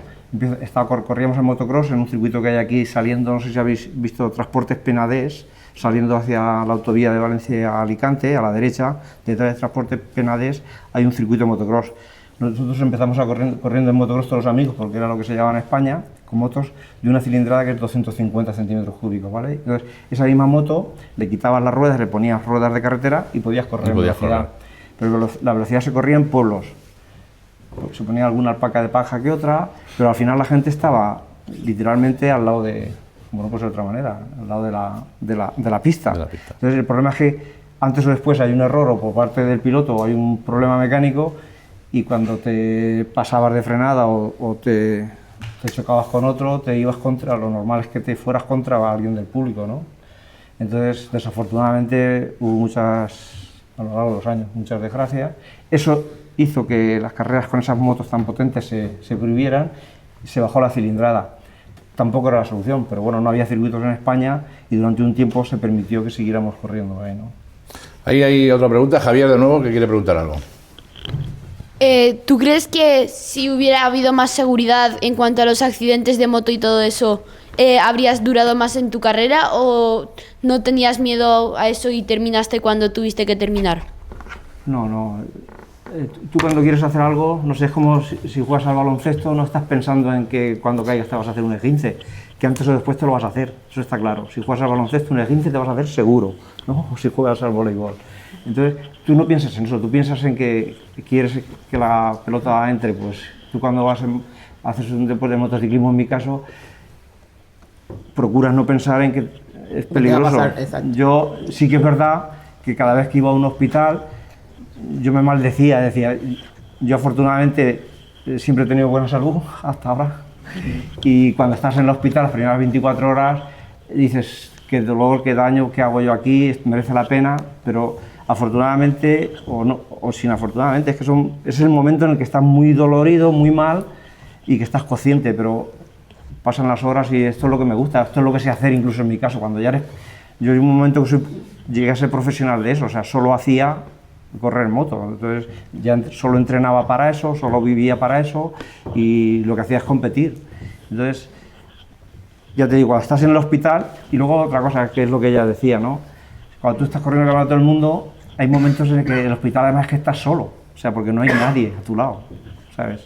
corríamos en motocross en un circuito que hay aquí saliendo, no sé si habéis visto, Transportes Penedès, saliendo hacia la autovía de Valencia a Alicante, a la derecha, detrás de Transportes Penedès hay un circuito de motocross. Nosotros empezamos corriendo en motocross todos los amigos, porque era lo que se llevaba en España, con motos de una cilindrada que es 250 centímetros cúbicos, ¿vale? Entonces, esa misma moto, le quitabas las ruedas, le ponías ruedas de carretera y podías correr en velocidad. Pero la velocidad se corría en pueblos. Se ponía alguna alpaca de paja que otra, pero al final la gente estaba literalmente al lado de, bueno, pues de otra manera, al lado de la pista. Entonces, el problema es que antes o después hay un error o por parte del piloto o hay un problema mecánico, y cuando te pasabas de frenada o te chocabas con otro, te ibas contra, lo normal es que te fueras contra alguien del público, ¿no? Entonces, desafortunadamente, hubo muchas, a lo largo de los años, muchas desgracias. Eso hizo que las carreras con esas motos tan potentes se prohibieran, y se bajó la cilindrada. Tampoco era la solución, pero bueno, no había circuitos en España y durante un tiempo se permitió que siguiéramos corriendo ahí, ¿no? Ahí hay otra pregunta, Javier de nuevo, que quiere preguntar algo. ¿Tú crees que si hubiera habido más seguridad en cuanto a los accidentes de moto y todo eso, habrías durado más en tu carrera o no tenías miedo a eso y terminaste cuando tuviste que terminar? No. Tú cuando quieres hacer algo, no sé, es como si juegas al baloncesto, no estás pensando en que cuando caigas te vas a hacer un esguince, que antes o después te lo vas a hacer, eso está claro. Si juegas al baloncesto, un esguince te vas a hacer seguro, ¿no? O si juegas al voleibol. Entonces, tú no piensas en eso, tú piensas en que quieres que la pelota entre. Pues tú cuando haces un deporte de motociclismo, en mi caso, procuras no pensar en que es peligroso. Yo sí que es verdad que cada vez que iba a un hospital, yo me maldecía, decía, yo afortunadamente siempre he tenido buena salud hasta ahora, y cuando estás en el hospital las primeras 24 horas dices, qué dolor, qué daño, qué hago yo aquí, merece la pena, pero afortunadamente, o sin afortunadamente, es que es el momento en el que estás muy dolorido, muy mal, y que estás consciente, pero pasan las horas y esto es lo que me gusta, esto es lo que sé hacer, incluso en mi caso, cuando ya yo en un momento que llegué a ser profesional de eso, o sea, solo hacía correr en moto, entonces ya solo entrenaba para eso, solo vivía para eso, y lo que hacía es competir. Entonces, ya te digo, cuando estás en el hospital, y luego otra cosa que es lo que ella decía, ¿no? Cuando tú estás corriendo el campeonato del mundo, hay momentos en que el hospital además es que estás solo, o sea, porque no hay nadie a tu lado, ¿sabes?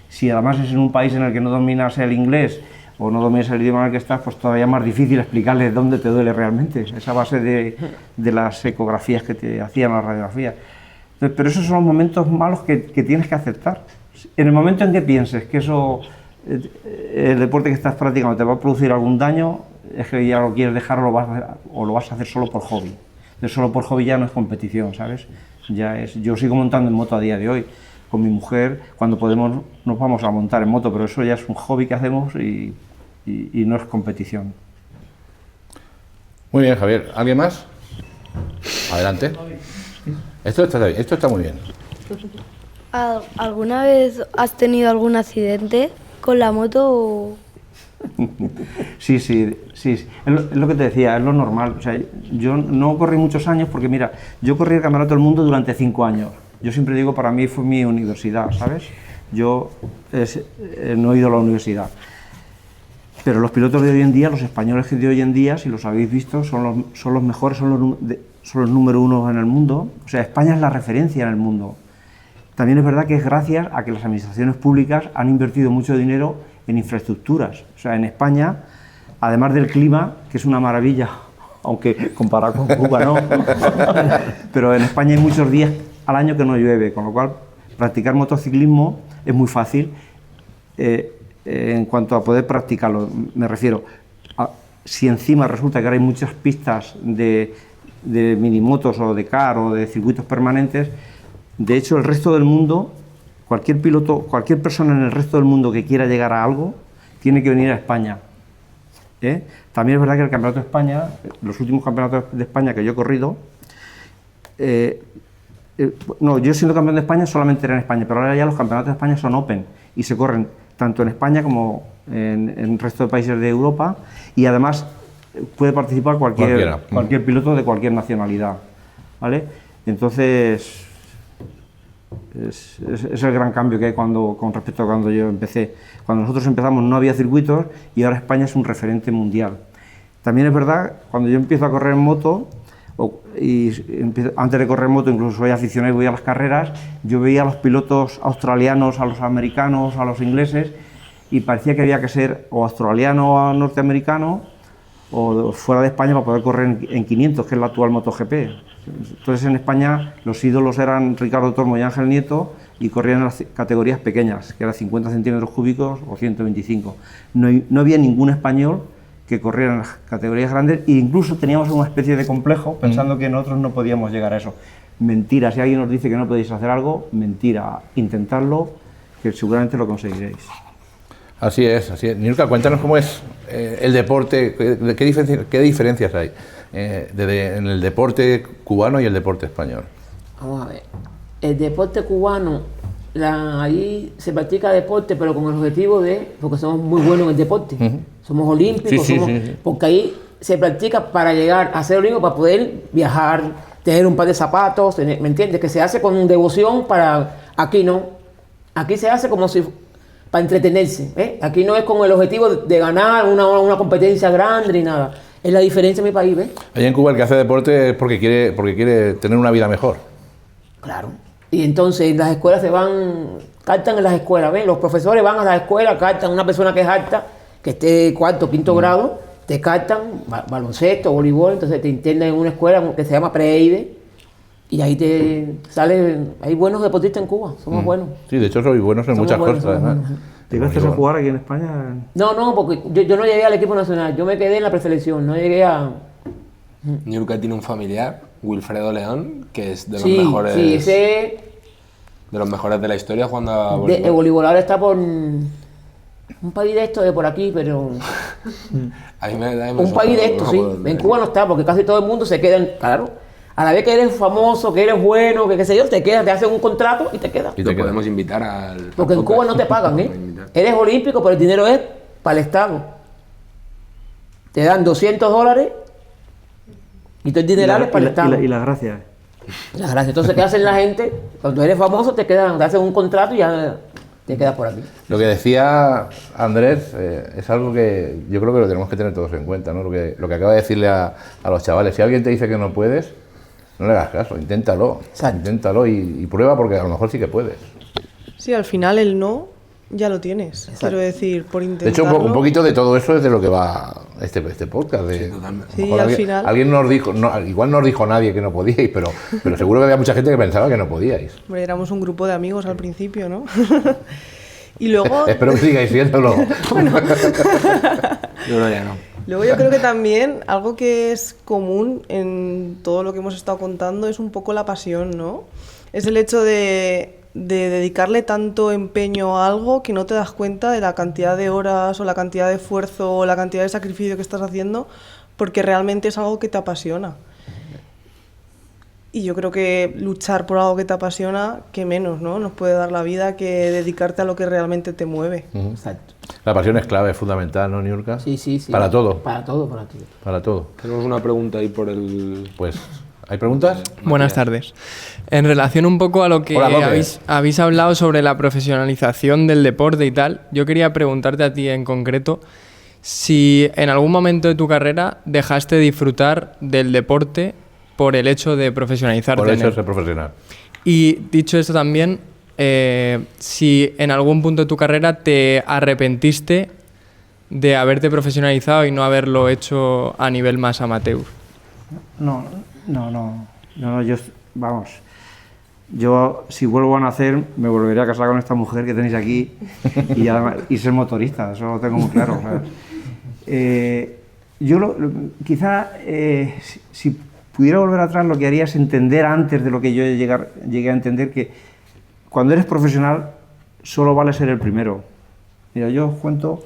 Si además es en un país en el que no dominas el inglés o no dominas el idioma en el que estás, pues todavía es más difícil explicarles dónde te duele realmente, esa base de las ecografías que te hacían, las radiografías. Entonces, pero esos son los momentos malos que tienes que aceptar. En el momento en que pienses que el deporte que estás practicando te va a producir algún daño, es que ya lo quieres dejar o lo vas a hacer solo por hobby. Entonces, solo por hobby ya no es competición, ¿sabes? Yo sigo montando en moto a día de hoy. Con mi mujer, cuando podemos, nos vamos a montar en moto, pero eso ya es un hobby que hacemos y no es competición. Muy bien, Javier. ¿Alguien más? Adelante. Esto está muy bien. ¿Alguna vez has tenido algún accidente con la moto? Sí, es lo que te decía, es lo normal. O sea, yo no corrí muchos años porque, mira, yo corrí el Campeonato del Mundo durante 5 años. Yo siempre digo, para mí fue mi universidad, ¿sabes? Yo no he ido a la universidad. Pero los pilotos de hoy en día, los españoles de hoy en día, si los habéis visto, son los mejores, son los número 1 en el mundo. O sea, España es la referencia en el mundo. También es verdad que es gracias a que las administraciones públicas han invertido mucho dinero en infraestructuras. O sea, en España, además del clima, que es una maravilla, aunque comparado con Cuba no, pero en España hay muchos días al año que no llueve, con lo cual practicar motociclismo es muy fácil. En cuanto a poder practicarlo, me refiero a si encima resulta que ahora hay muchas pistas de minimotos o de car o de circuitos permanentes. De hecho, el resto del mundo, cualquier piloto, cualquier persona en el resto del mundo que quiera llegar a algo, tiene que venir a España. También es verdad que el Campeonato de España, los últimos campeonatos de España que yo he corrido, yo siendo campeón de España solamente era en España, pero ahora ya los campeonatos de España son open y se corren tanto en España como en el resto de países de Europa, y además puede participar cualquier piloto de cualquier nacionalidad, ¿vale? Entonces, es el gran cambio que hay con respecto a cuando yo empecé. Cuando nosotros empezamos no había circuitos y ahora España es un referente mundial. También es verdad, cuando yo empiezo a correr en moto, antes de correr en moto, incluso soy aficionado y voy a las carreras, yo veía a los pilotos australianos, a los americanos, a los ingleses, y parecía que había que ser o australiano o norteamericano o fuera de España para poder correr en 500, que es la actual MotoGP. Entonces en España los ídolos eran Ricardo Tormo y Ángel Nieto y corrían en las categorías pequeñas, que eran 50 centímetros cúbicos o 125. No había ningún español que corriera en las categorías grandes e incluso teníamos una especie de complejo pensando que nosotros no podíamos llegar a eso. Mentira, si alguien nos dice que no podéis hacer algo, mentira, intentadlo, que seguramente lo conseguiréis. Así es, así es. Niurka, cuéntanos cómo es el deporte, qué diferencias hay en el deporte cubano y el deporte español. Vamos a ver, el deporte cubano, ahí se practica deporte, pero con el objetivo porque somos muy buenos en el deporte, somos olímpicos, sí. Porque ahí se practica para llegar a ser olímpico, para poder viajar, tener un par de zapatos, ¿me entiendes? Que se hace con devoción aquí no, aquí se hace como si para entretenerse, ¿eh? Aquí no es con el objetivo de ganar una competencia grande ni nada. Es la diferencia en mi país, ¿ves? Allá en Cuba el que hace deporte es porque quiere tener una vida mejor. Claro. Y entonces las escuelas cartan en las escuelas, ¿ves? Los profesores van a las escuelas, cartan, una persona que es alta, que esté cuarto, quinto grado, te cartan baloncesto, voleibol, entonces te internan en una escuela que se llama Preide. Y ahí hay buenos deportistas en Cuba, somos buenos. Sí, de hecho soy buenos en muchas cosas, además. ¿Llegaste a jugar aquí en España? No, porque yo no llegué al equipo nacional, yo me quedé en la preselección, no llegué a... Niurka tiene un familiar, Wilfredo León, que es de los mejores... Sí, ese... De los mejores de la historia jugando a voleibol. El voleibol ahora está por... Un país de esto de por aquí, pero... un país de esto, sí. En Cuba no está, porque casi todo el mundo se queda claro. A la vez que eres famoso, que eres bueno, que qué sé yo, te hacen un contrato y te quedas. Y te podemos invitar al... Porque en Cuba no te pagan, ¿eh? Eres olímpico, pero el dinero es para el Estado. Te dan $200 y todo el dinero es para el Estado. Y las gracias. Las gracias. Entonces, ¿qué hacen la gente? Cuando eres famoso, te hacen un contrato y ya te quedas por aquí. Lo que decía Andrés es algo que yo creo que lo tenemos que tener todos en cuenta, ¿no? Lo que acaba de decirle a los chavales. Si alguien te dice que no puedes, no le hagas caso, inténtalo. Exacto. Inténtalo y prueba porque a lo mejor sí que puedes. Sí, al final el no ya lo tienes. Exacto. Quiero decir, por intentarlo... De hecho, un poquito de todo eso es de lo que va este podcast. Sí, al final... Alguien nos dijo, igual no os dijo nadie que no podíais, pero seguro que había mucha gente que pensaba que no podíais. Hombre, éramos un grupo de amigos al principio, ¿no? Y luego... Espero que sigáis siéndolo. Bueno. Yo ya no. Luego yo creo que también algo que es común en todo lo que hemos estado contando es un poco la pasión, ¿no? Es el hecho de dedicarle tanto empeño a algo que no te das cuenta de la cantidad de horas o la cantidad de esfuerzo o la cantidad de sacrificio que estás haciendo porque realmente es algo que te apasiona. Y yo creo que luchar por algo que te apasiona, qué menos, ¿no? Nos puede dar la vida que dedicarte a lo que realmente te mueve. Exacto. La pasión es clave, es fundamental, ¿no, Niurka? Sí. Para todo. Para todo. Para todo. Tenemos una pregunta ahí por el... Pues, ¿hay preguntas? Buenas tardes. En relación un poco a lo que habéis hablado sobre la profesionalización del deporte y tal, yo quería preguntarte a ti en concreto si en algún momento de tu carrera dejaste de disfrutar del deporte por el hecho de profesionalizarte. Por el hecho de ser profesional. Y dicho esto también, si en algún punto de tu carrera te arrepentiste de haberte profesionalizado y no haberlo hecho a nivel más amateur. No, yo si vuelvo a nacer me volveré a casar con esta mujer que tenéis aquí y ser motorista, eso lo tengo muy claro. Si pudiera volver atrás, lo que haría es entender antes de lo que yo llegué a entender, que cuando eres profesional solo vale ser el primero. Mira, yo os cuento,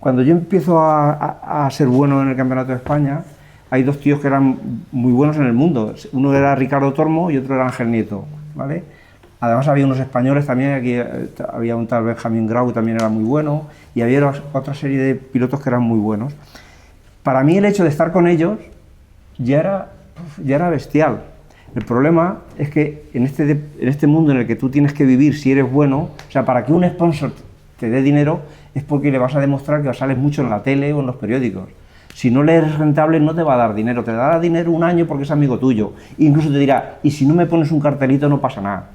cuando yo empiezo a ser bueno en el Campeonato de España, hay dos tíos que eran muy buenos en el mundo. Uno era Ricardo Tormo y otro era Ángel Nieto, ¿vale? Además había unos españoles también, aquí había un tal Benjamín Grau que también era muy bueno, y había otra serie de pilotos que eran muy buenos. Para mí el hecho de estar con ellos ya era bestial. El problema es que en este mundo en el que tú tienes que vivir si eres bueno, o sea, para que un sponsor te dé dinero es porque le vas a demostrar que sales mucho en la tele o en los periódicos. Si no le eres rentable no te va a dar dinero, te dará dinero un año porque es amigo tuyo. Incluso te dirá, y si no me pones un cartelito no pasa nada,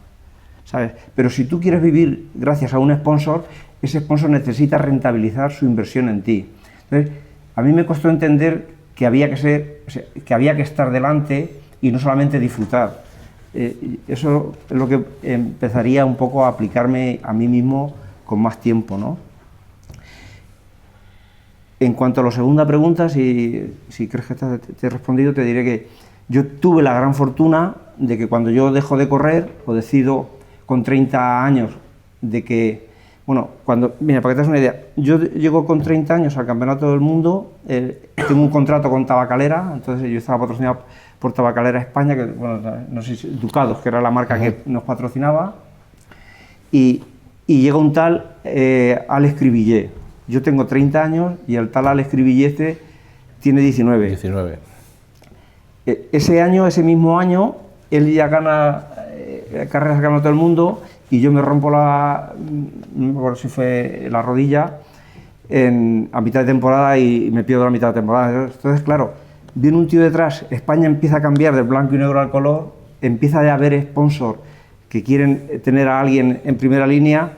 ¿sabes? Pero si tú quieres vivir gracias a un sponsor, ese sponsor necesita rentabilizar su inversión en ti. Entonces, a mí me costó entender que había que estar delante y no solamente disfrutar. Eso es lo que empezaría un poco a aplicarme a mí mismo con más tiempo, ¿no? En cuanto a la segunda pregunta, si crees que te he respondido, te diré que yo tuve la gran fortuna de que cuando yo dejo de correr, o decido con 30 años de que, bueno, mira, para que te hagas una idea, yo llego con 30 años al Campeonato del Mundo, tengo un contrato con Tabacalera, entonces yo estaba patrocinado por Tabacalera España, que, bueno, no sé si Ducados, que era la marca que nos patrocinaba, y llega un tal Alex Cribillé. Yo tengo 30 años y el tal Alex Cribillé tiene 19. 19. Ese mismo año, él ya gana carreras del Campeonato del Mundo y yo me rompo no me acuerdo si fue la rodilla a mitad de temporada y me pierdo la mitad de temporada. Entonces, claro, viene un tío detrás, España empieza a cambiar del blanco y negro al color, empieza a haber sponsors que quieren tener a alguien en primera línea,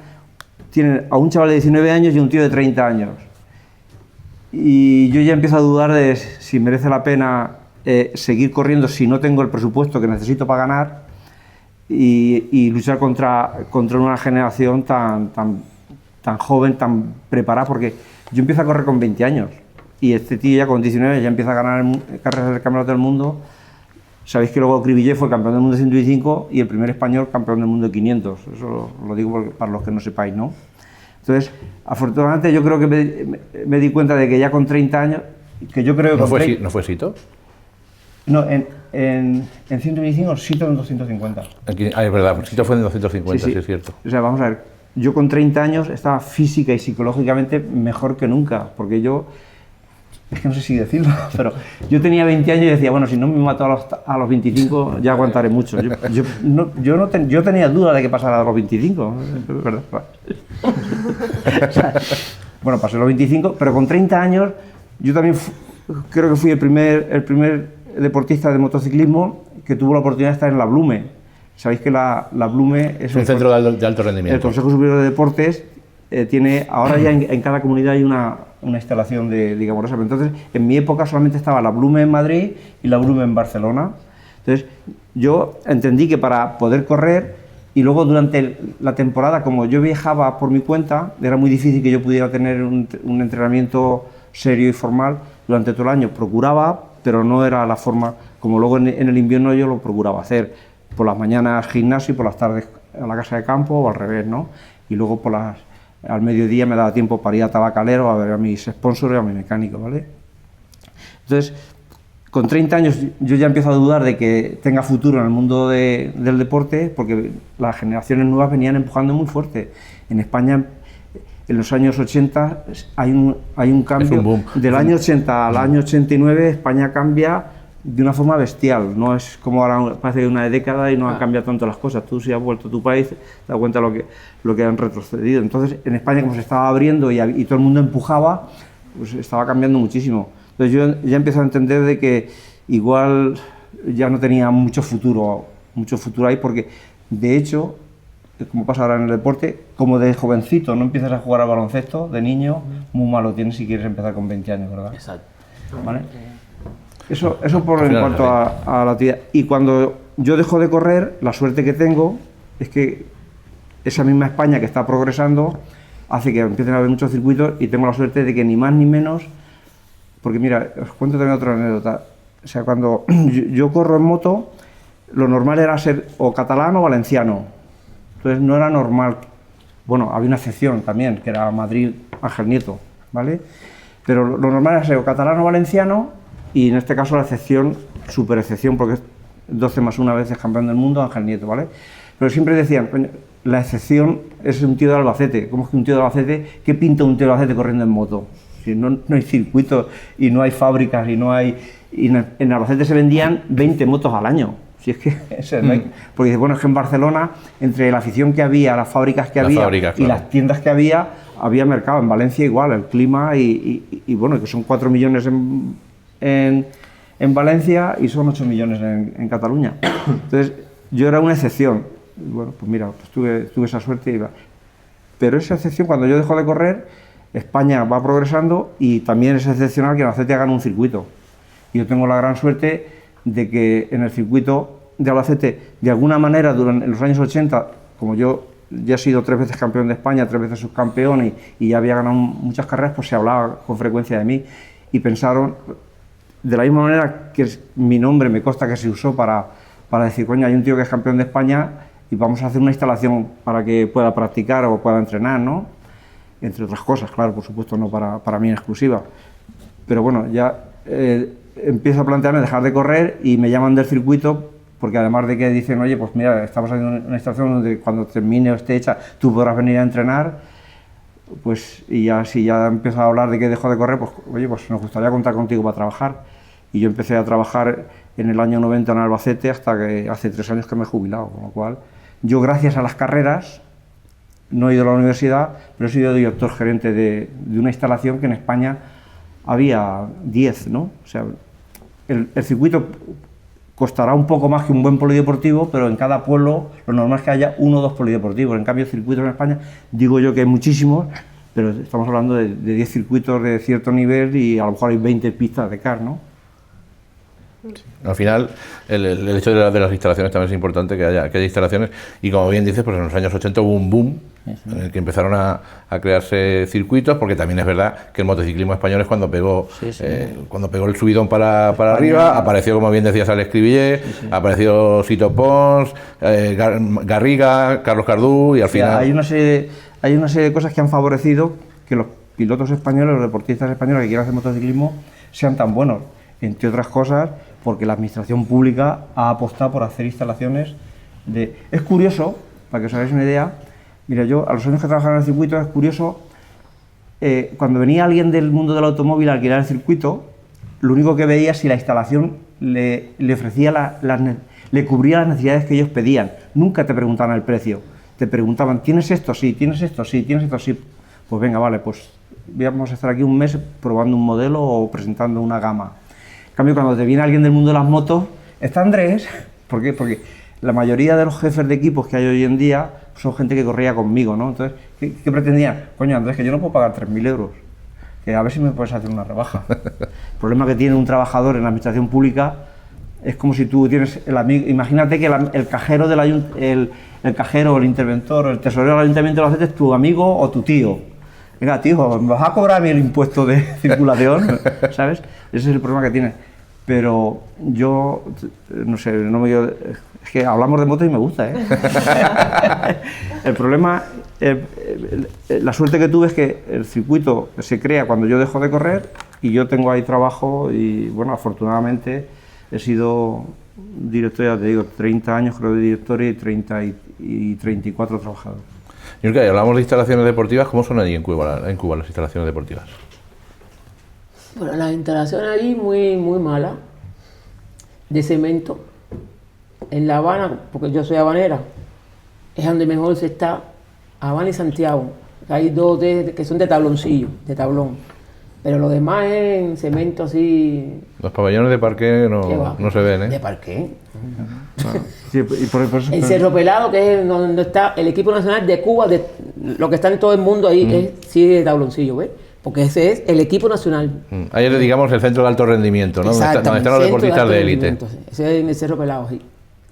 tienen a un chaval de 19 años y un tío de 30 años. Y yo ya empiezo a dudar de si merece la pena seguir corriendo si no tengo el presupuesto que necesito para ganar y luchar contra una generación tan joven, tan preparada, porque yo empiezo a correr con 20 años y este tío ya con 19 ya empieza a ganar carreras del Campeonato del Mundo. Sabéis que luego Cribillé fue campeón del mundo de 125 y el primer español campeón del mundo de 500. Eso lo digo para los que no sepáis, ¿no? Entonces, afortunadamente yo creo que me di cuenta de que ya con 30 años, que yo creo que... ¿No fue Sito? No, en 125, Sito en 250. Es verdad, Sito fue en 250, sí, es cierto. O sea, vamos a ver, yo con 30 años estaba física y psicológicamente mejor que nunca, porque yo... Es que no sé si decirlo, pero yo tenía 20 años y decía, bueno, si no me mato a los 25 ya aguantaré mucho. Yo tenía duda de que pasara a los 25, es verdad. O sea, bueno, pasé los 25, pero con 30 años yo también creo que fui el primer deportista de motociclismo que tuvo la oportunidad de estar en la Blume. Sabéis que la Blume es un centro de alto rendimiento. El Consejo Superior de Deportes tiene, ahora ya en cada comunidad hay una instalación digamos, entonces en mi época solamente estaba la Blume en Madrid y la Blume en Barcelona. Entonces yo entendí que para poder correr y luego durante la temporada, como yo viajaba por mi cuenta, era muy difícil que yo pudiera tener un entrenamiento serio y formal durante todo el año. Procuraba, pero no era la forma, como luego en el invierno yo lo procuraba hacer. Por las mañanas gimnasio y por las tardes a la casa de campo o al revés, ¿no? Y luego al mediodía me daba tiempo para ir a Tabacalero a ver a mis sponsors y a mi mecánico, ¿vale? Entonces, con 30 años yo ya empiezo a dudar de que tenga futuro en el mundo del deporte, porque las generaciones nuevas venían empujando muy fuerte. En España, en los años 80, hay un cambio. Es un boom. Del año 80 al año 89, España cambia de una forma bestial. No es como ahora, parece una década y no han cambiado tanto las cosas. Tú, si has vuelto a tu país, te das cuenta de lo que han retrocedido. Entonces, en España, como se estaba abriendo y todo el mundo empujaba, pues estaba cambiando muchísimo. Entonces, yo ya empiezo a entender de que igual ya no tenía mucho futuro ahí, porque, de hecho, como pasa ahora en el deporte, como de jovencito no empiezas a jugar al baloncesto, de niño, muy malo tienes si quieres empezar con 20 años, ¿verdad? Exacto. ¿Vale? Eso en cuanto a la actividad. Y cuando yo dejo de correr, la suerte que tengo es que esa misma España que está progresando hace que empiecen a haber muchos circuitos y tengo la suerte de que ni más ni menos, porque mira, os cuento también otra anécdota. O sea, cuando yo corro en moto, lo normal era ser o catalán o valenciano. Entonces no era normal, bueno, había una excepción también, que era Madrid-Ángel Nieto, ¿vale? Pero lo normal era ser o catalán o valenciano. Y en este caso la excepción, super excepción, porque es 12 más 1 veces campeón del mundo, Ángel Nieto, ¿vale? Pero siempre decían, coño, la excepción es un tío de Albacete. ¿Cómo es que un tío de Albacete, qué pinta un tío de Albacete corriendo en moto? Si no hay circuitos y no hay fábricas y no hay... Y en Albacete se vendían 20 motos al año. O Si es que, porque dice, bueno, es que en Barcelona, entre la afición que había, las fábricas que había y las tiendas que había mercado. En Valencia igual, el clima y bueno, que son 4 millones en Valencia y son 8 millones en Cataluña. Entonces, yo era una excepción. Y bueno, pues mira, pues tuve esa suerte. Pero esa excepción, cuando yo dejo de correr, España va progresando y también es excepcional que en Albacete hagan un circuito. Y yo tengo la gran suerte de que en el circuito de Albacete, de alguna manera, en los años 80, como yo ya he sido 3 veces campeón de España, 3 veces subcampeón y ya había ganado muchas carreras, pues se hablaba con frecuencia de mí y pensaron, de la misma manera que mi nombre me consta que se usó para decir, coño, hay un tío que es campeón de España y vamos a hacer una instalación para que pueda practicar o pueda entrenar, ¿no? Entre otras cosas, claro, por supuesto, no para mí en exclusiva. Pero bueno, ya empiezo a plantearme dejar de correr y me llaman del circuito, porque además de que dicen, oye, pues mira, estamos haciendo una instalación donde cuando termine o esté hecha, tú podrás venir a entrenar, pues y ya si ya empiezo a hablar de que dejo de correr, pues oye, pues nos gustaría contar contigo para trabajar. Y yo empecé a trabajar en el año 90 en Albacete hasta que hace 3 años que me he jubilado, con lo cual yo gracias a las carreras no he ido a la universidad, pero he sido director gerente de una instalación que en España había 10, ¿no? O sea, el circuito costará un poco más que un buen polideportivo, pero en cada pueblo lo normal es que haya 1 o 2 polideportivos. En cambio, circuitos en España, digo yo que hay muchísimos, pero estamos hablando de 10 circuitos de cierto nivel y a lo mejor hay 20 pistas de kart, ¿no? Al final, el hecho de las instalaciones también es importante, que haya instalaciones, y como bien dices, pues en los años 80 hubo un boom en el que empezaron a crearse circuitos, porque también es verdad que el motociclismo español es cuando pegó el subidón para arriba, apareció, como bien decías, Alex Cribillé, apareció Sito Pons, Garriga, Carlos Cardú, y al final... Hay una serie de cosas que han favorecido que los pilotos españoles, los deportistas españoles que quieran hacer motociclismo, sean tan buenos, entre otras cosas, porque la administración pública ha apostado por hacer instalaciones de... Es curioso, para que os hagáis una idea, mira, yo a los años que trabajaba en el circuito es curioso, cuando venía alguien del mundo del automóvil a alquilar el circuito, lo único que veía es si la instalación le ofrecía, le cubría las necesidades que ellos pedían. Nunca te preguntaban el precio, te preguntaban, ¿tienes esto? Sí, ¿tienes esto? Sí, ¿tienes esto? Sí. Pues venga, vale, pues vamos a estar aquí un mes probando un modelo o presentando una gama. En cambio, cuando te viene alguien del mundo de las motos, está Andrés. ¿Por qué? Porque la mayoría de los jefes de equipos que hay hoy en día son gente que corría conmigo, ¿no? Entonces, ¿qué pretendían? Coño, Andrés, que yo no puedo pagar 3.000 euros, que a ver si me puedes hacer una rebaja. El problema que tiene un trabajador en la administración pública es como si tú tienes el amigo... Imagínate que el cajero el cajero, el interventor, el tesorero del ayuntamiento de Albacete es tu amigo o tu tío. Venga, tío, ¿me vas a cobrar a mí el impuesto de circulación? ¿Sabes? Ese es el problema que tiene. Pero yo, no sé, es que hablamos de motos y me gusta, ¿eh? El problema, la suerte que tuve es que el circuito se crea cuando yo dejo de correr y yo tengo ahí trabajo y, bueno, afortunadamente he sido director, ya te digo, 30 años creo de director y 34 trabajadores. Y hablamos de instalaciones deportivas, ¿cómo son allí en Cuba las instalaciones deportivas? Bueno, las instalaciones allí muy malas, de cemento. En La Habana, porque yo soy habanera, es donde mejor se está, Habana y Santiago. Hay 2 que son de tabloncillo, de tablón. Pero lo demás es en cemento así... Los pabellones de parqué no se ven, ¿eh? ¿De parqué? Sí, y por eso, en Cerro Pelado, que es donde está el equipo nacional de Cuba, de lo que está en todo el mundo ahí, es sí de tabloncillo, ¿ves? Porque ese es el equipo nacional. Ahí es, digamos, el centro de alto rendimiento, ¿no? Donde están los deportistas de élite. Ese es en el Cerro Pelado, sí.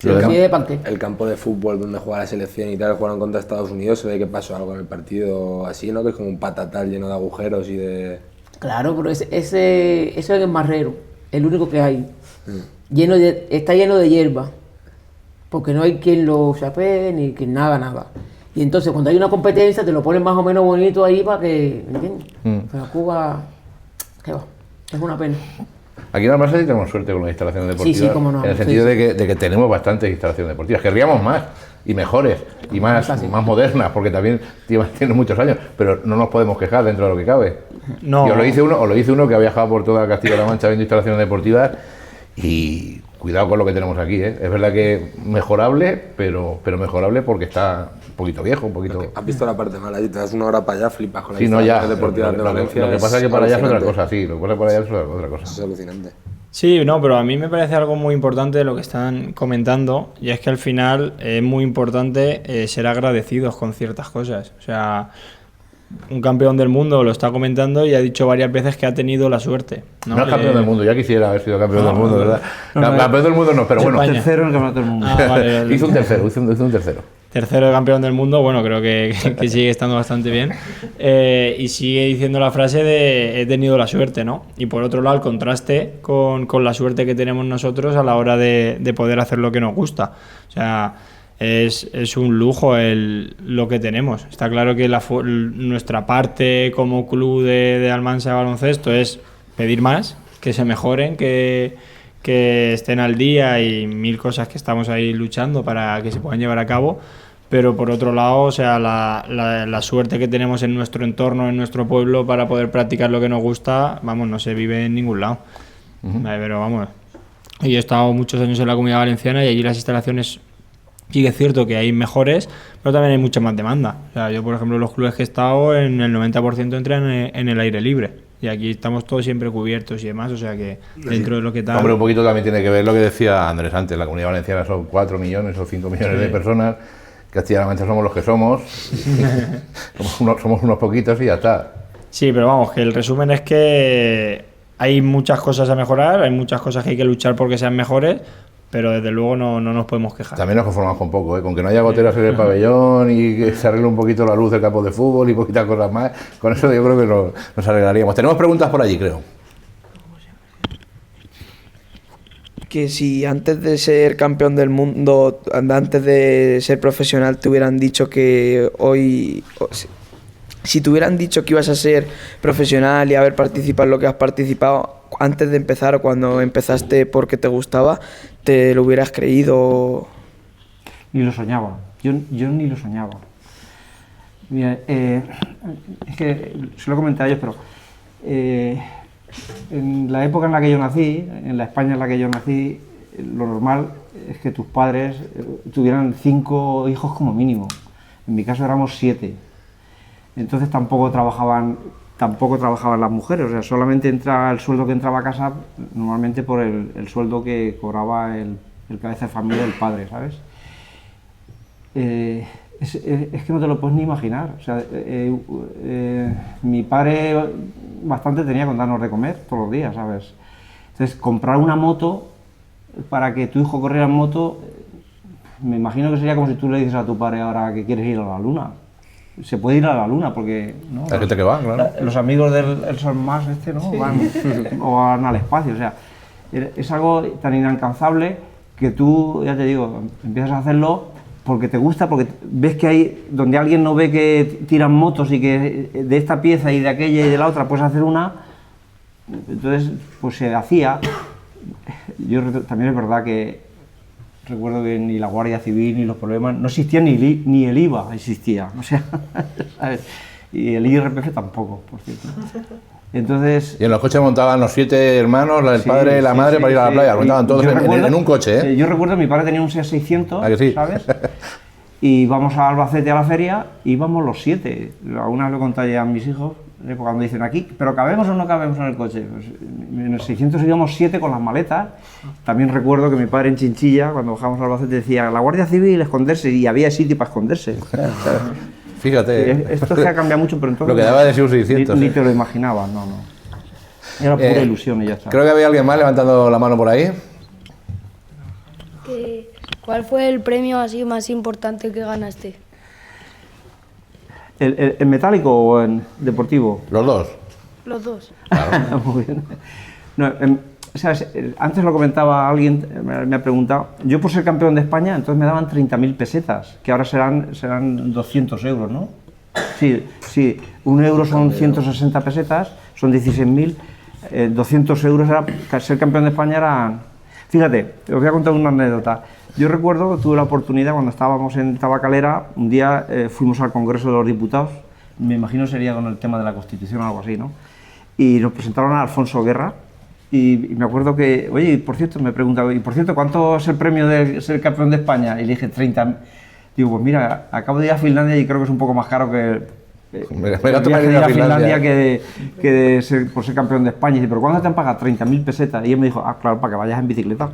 El campo de fútbol donde juega la selección y tal, jugaron contra Estados Unidos, se ve que pasó algo en el partido así, ¿no? Que es como un patatal lleno de agujeros y de... Claro, pero eso es en el Marrero, el único que hay. Está lleno de hierba, porque no hay quien lo chapee ni quien nada. Y entonces cuando hay una competencia te lo ponen más o menos bonito ahí para que, ¿me entiendes? Pero Cuba, ¿qué va? Es una pena. Aquí en Albacete tenemos suerte con las instalaciones deportivas, sí, cómo no. En el sentido de que tenemos bastantes instalaciones deportivas. Querríamos más y mejores y más modernas, porque también tienen muchos años, pero no nos podemos quejar dentro de lo que cabe. No. Yo lo hice uno que ha viajado por toda Castilla-La Mancha viendo instalaciones deportivas y cuidado con lo que tenemos aquí, ¿eh? Es verdad que mejorable, pero mejorable porque está un poquito viejo, un poquito... Has visto la parte mala, y te das una hora para allá, flipas con la Sí, no, ya. deportiva de Valencia. Lo que pasa es que para allá es otra cosa, sí. Lo que pasa es que para allá es otra cosa. Eso es alucinante. Sí, no, pero a mí me parece algo muy importante de lo que están comentando, y es que al final es muy importante ser agradecidos con ciertas cosas. O sea, un campeón del mundo lo está comentando y ha dicho varias veces que ha tenido la suerte. No, es campeón del mundo, ya quisiera haber sido campeón del mundo, ¿verdad? Campeón del mundo no, pero bueno. España. Tercero en el campeonato del mundo. Vale. Hizo un tercero. Tercero de campeón del mundo, bueno, creo que sigue estando bastante bien. Y sigue diciendo la frase de he tenido la suerte, ¿no? Y por otro lado, el contraste con la suerte que tenemos nosotros a la hora de poder hacer lo que nos gusta. O sea, es un lujo lo que tenemos. Está claro que nuestra parte como club de Almansa de baloncesto es pedir más, que se mejoren, que estén al día y mil cosas que estamos ahí luchando para que se puedan llevar a cabo. Pero por otro lado, o sea, la suerte que tenemos en nuestro entorno, en nuestro pueblo, para poder practicar lo que nos gusta, vamos, no se vive en ningún lado. Pero vamos, yo he estado muchos años en la Comunidad Valenciana y allí las instalaciones, sí que es cierto que hay mejores, pero también hay mucha más demanda. O sea, yo, por ejemplo, los clubes que he estado, en el 90% entran en el aire libre. Y aquí estamos todos siempre cubiertos y demás, o sea que dentro de lo que tal... Hombre, un poquito también tiene que ver lo que decía Andrés antes, la Comunidad Valenciana son 4 millones o 5 millones de personas, Castilla-La somos los que somos, somos unos poquitos y ya está. Sí, pero vamos, que el resumen es que hay muchas cosas a mejorar, hay muchas cosas que hay que luchar porque sean mejores, pero desde luego no nos podemos quejar. También nos conformamos con poco, ¿eh? Con que no haya goteras en el pabellón y que se arregle un poquito la luz del campo de fútbol y poquitas cosas más, con eso yo creo que nos arreglaríamos. Tenemos preguntas por allí, creo. Que si antes de ser campeón del mundo, antes de ser profesional, te hubieran dicho que hoy... Si te hubieran dicho que ibas a ser profesional y haber participado en lo que has participado antes de empezar o cuando empezaste porque te gustaba, ¿te lo hubieras creído? Ni lo soñaba. Yo ni lo soñaba. Mira, es que se lo he comentado a ellos, pero en la época en la que yo nací, en la España en la que yo nací, lo normal es que tus padres tuvieran 5 hijos como mínimo. En mi caso éramos 7. Entonces tampoco trabajaban las mujeres, o sea, solamente entra el sueldo que entraba a casa normalmente por el sueldo que cobraba el cabeza de familia del padre, ¿sabes? Es que no te lo puedes ni imaginar. O sea, mi padre bastante tenía con darnos de comer todos los días, ¿sabes? Entonces, comprar una moto para que tu hijo corriera en moto, me imagino que sería como si tú le dices a tu padre ahora que quieres ir a la luna. Se puede ir a la luna porque ¿no? Hay gente que va, claro. Los amigos del Elon Musk ¿no? Sí. Van al espacio, o sea, es algo tan inalcanzable que tú, ya te digo, empiezas a hacerlo porque te gusta, porque ves que hay, donde alguien no ve que tiran motos y que de esta pieza y de aquella y de la otra puedes hacer una, entonces pues se hacía. Yo también es verdad que recuerdo que ni la Guardia Civil ni los problemas, no existían ni el IVA existía, o sea, ¿sabes? Y el IRPF tampoco, por cierto. Entonces... Y en los coches montaban los 7 hermanos, el padre y la madre para ir a la playa, montaban todos en un coche, ¿eh? Yo recuerdo, mi padre tenía un Seat 600, sí? ¿sabes? Y íbamos a Albacete a la feria, íbamos los 7. Algunas lo conté ya a mis hijos, cuando dicen aquí, ¿pero cabemos o no cabemos en el coche? Pues en el 600 íbamos 7 con las maletas. También recuerdo que mi padre en Chinchilla, cuando bajábamos a Albacete, decía, la Guardia Civil, esconderse, y había sitio para esconderse. Fíjate. Esto es que ha cambiado mucho, pero entonces... Lo que daba de ser un 600. Ni te lo imaginabas, no. Era pura ilusión y ya está. Creo que había alguien más levantando la mano por ahí. ¿Cuál fue el premio así más importante que ganaste? ¿En metálico o en deportivo? Los dos. Los dos. Claro. Muy bien. No, o sea, antes lo comentaba alguien, me ha preguntado, yo por ser campeón de España, entonces me daban 30.000 pesetas, que ahora serán 200 euros, ¿no? Sí, 1 euro son 160 pesetas, son 16.000, 200 euros era, ser campeón de España era... Fíjate, os voy a contar una anécdota. Yo recuerdo que tuve la oportunidad cuando estábamos en Tabacalera, un día fuimos al Congreso de los Diputados, me imagino sería con el tema de la Constitución o algo así, ¿no? Y nos presentaron a Alfonso Guerra Y me acuerdo que, oye, por cierto, me preguntaba, y por cierto, ¿cuánto es el premio de ser campeón de España? Y le dije, 30. Digo, pues mira, acabo de ir a Finlandia y creo que es un poco más caro que el viaje de ir a Finlandia por ser campeón de España. Y dice, ¿pero cuándo te han pagado? 30.000 pesetas. Y él me dijo, claro, para que vayas en bicicleta.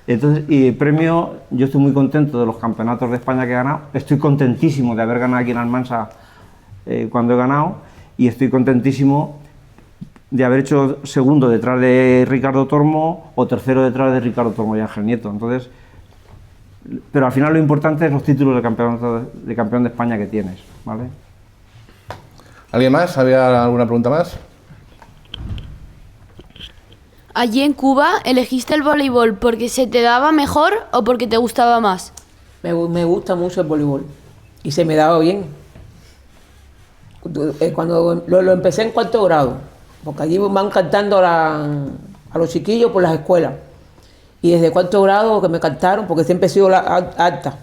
Entonces, y el premio, yo estoy muy contento de los campeonatos de España que he ganado. Estoy contentísimo de haber ganado aquí en Almansa cuando he ganado. Y estoy contentísimo de haber hecho segundo detrás de Ricardo Tormo o tercero detrás de Ricardo Tormo y Ángel Nieto. Entonces, pero al final lo importante es los títulos de campeón de España que tienes, ¿vale? ¿Alguien más? ¿Había alguna pregunta más? Allí en Cuba, ¿elegiste el voleibol porque se te daba mejor o porque te gustaba más? Me gusta mucho el voleibol y se me daba bien. Cuando lo empecé en 4º grado, porque allí van cantando a los chiquillos por las escuelas. Y desde 4º grado que me cantaron, porque siempre he sido alta.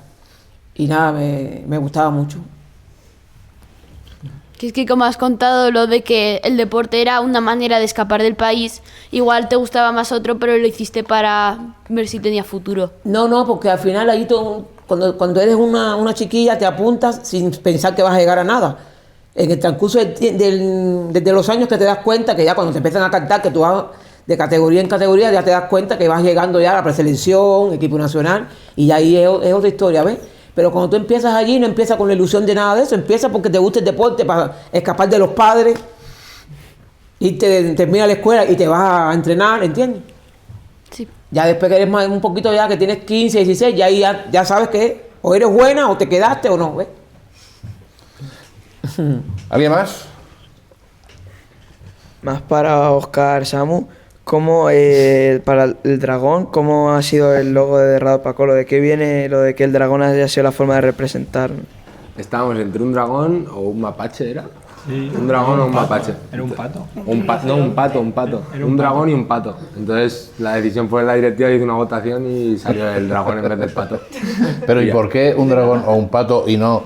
Y nada, me gustaba mucho. Que es que como has contado lo de que el deporte era una manera de escapar del país, igual te gustaba más otro, pero lo hiciste para ver si tenía futuro. No, porque al final ahí cuando eres una chiquilla te apuntas sin pensar que vas a llegar a nada. En el transcurso desde los años que te das cuenta que ya cuando te empiezan a cantar, que tú vas de categoría en categoría, ya te das cuenta que vas llegando ya a la preselección, equipo nacional, y ahí es otra historia, ¿ves? Pero cuando tú empiezas allí, no empiezas con la ilusión de nada de eso, empiezas porque te gusta el deporte, para escapar de los padres, y termina la escuela y te vas a entrenar, ¿entiendes? Sí. Ya después que eres un poquito ya, que tienes 15, 16, ya sabes que o eres buena o te quedaste o no, ¿ves? ¿Alguien más? Más para Óscar, Samu, ¿cómo, para el dragón, cómo ha sido el logo de Rado Pacolo? ¿De qué viene lo de que el dragón haya sido la forma de representar? Estábamos entre un dragón o un mapache, ¿era? Sí, un dragón o un mapache. Era un pato. Un pato. Un dragón y un pato. Entonces la decisión fue en la directiva, hizo una votación y salió el dragón en vez del pato. Pero ¿y por qué un dragón o un pato y no,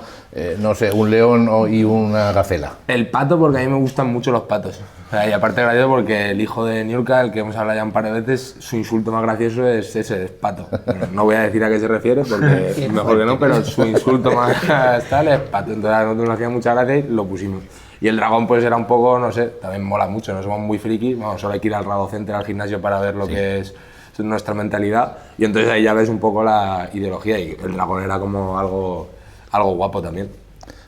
no sé, un león y una gacela? El pato porque a mí me gustan mucho los patos. O sea, y aparte gracioso porque el hijo de Niurka, el que hemos hablado ya un par de veces, su insulto más gracioso es ese, es pato. Bueno, no voy a decir a qué se refiere porque mejor que no, pero su insulto más tal es pato. Entonces a nosotros nos hacía mucha gracia y lo pusimos. Y el dragón pues era un poco, no sé, también mola mucho, no somos muy frikis, vamos, solo hay que ir al Rado Center, al gimnasio para ver lo que es nuestra mentalidad. Y entonces ahí ya ves un poco la ideología y el dragón era como algo guapo también.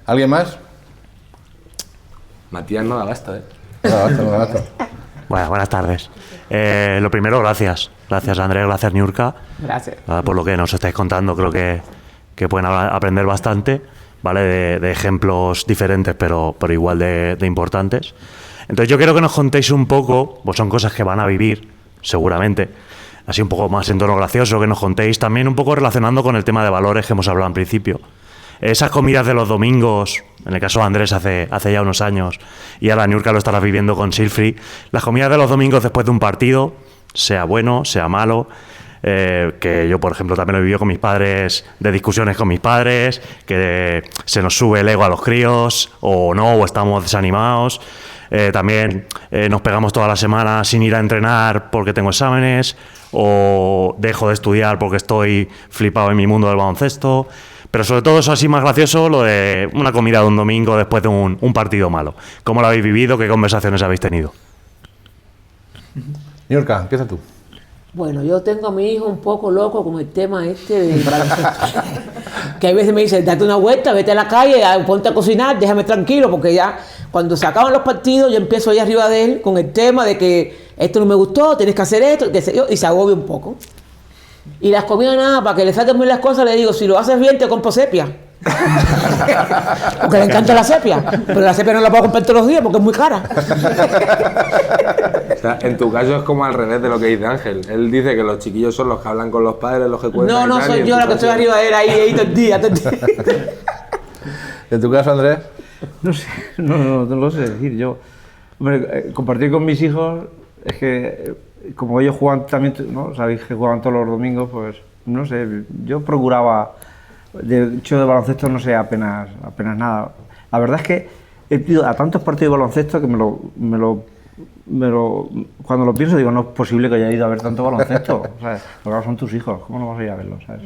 ¿Alguien más? Matías no da gasto, ¿eh? No da gasto. Bueno, buenas tardes. Lo primero, gracias. Gracias, Andrés, gracias, Niurka. Gracias. Por lo que nos estáis contando, creo que pueden aprender bastante, ¿vale? De ejemplos diferentes, pero igual de importantes. Entonces yo quiero que nos contéis un poco, pues son cosas que van a vivir, seguramente, así un poco más en tono gracioso, que nos contéis también un poco relacionando con el tema de valores que hemos hablado al principio. Esas comidas de los domingos, en el caso de Andrés hace ya unos años, y ahora Niurka lo estará viviendo con Silfri, las comidas de los domingos después de un partido, sea bueno, sea malo, que yo, por ejemplo, también lo he vivido con mis padres, de discusiones con mis padres, que se nos sube el ego a los críos, o no, o estamos desanimados. También nos pegamos toda la semana sin ir a entrenar porque tengo exámenes, o dejo de estudiar porque estoy flipado en mi mundo del baloncesto. Pero sobre todo eso así más gracioso, lo de una comida de un domingo después de un partido malo. ¿Cómo lo habéis vivido? ¿Qué conversaciones habéis tenido? Niurka, empieza tú. Bueno, yo tengo a mi hijo un poco loco con el tema este de que a veces me dice, date una vuelta, vete a la calle, ponte a cocinar, déjame tranquilo, porque ya cuando se acaban los partidos yo empiezo ahí arriba de él con el tema de que esto no me gustó, tienes que hacer esto, y se agobia un poco. Y las comidas nada, para que le saquen bien las cosas, le digo, si lo haces bien te compro sepia. Porque le encanta la sepia, pero la sepia no la puedo comprar todos los días porque es muy cara. O sea, en tu caso es como al revés de lo que dice Ángel. Él dice que los chiquillos son los que hablan con los padres, los que cuentan. No, soy yo la que estoy arriba de él ahí todo el día. ¿En tu caso, Andrés? No sé, no lo sé decir. Yo, hombre, compartir con mis hijos es que, como ellos juegan también, ¿no? Sabéis que juegan todos los domingos, pues no sé, yo procuraba. De hecho, de baloncesto no sé apenas nada. La verdad es que he ido a tantos partidos de baloncesto que me lo cuando lo pienso digo, no es posible que haya ido a ver tanto baloncesto, ¿sabes? Porque ahora son tus hijos, ¿cómo no vas a ir a verlos, ¿sabes?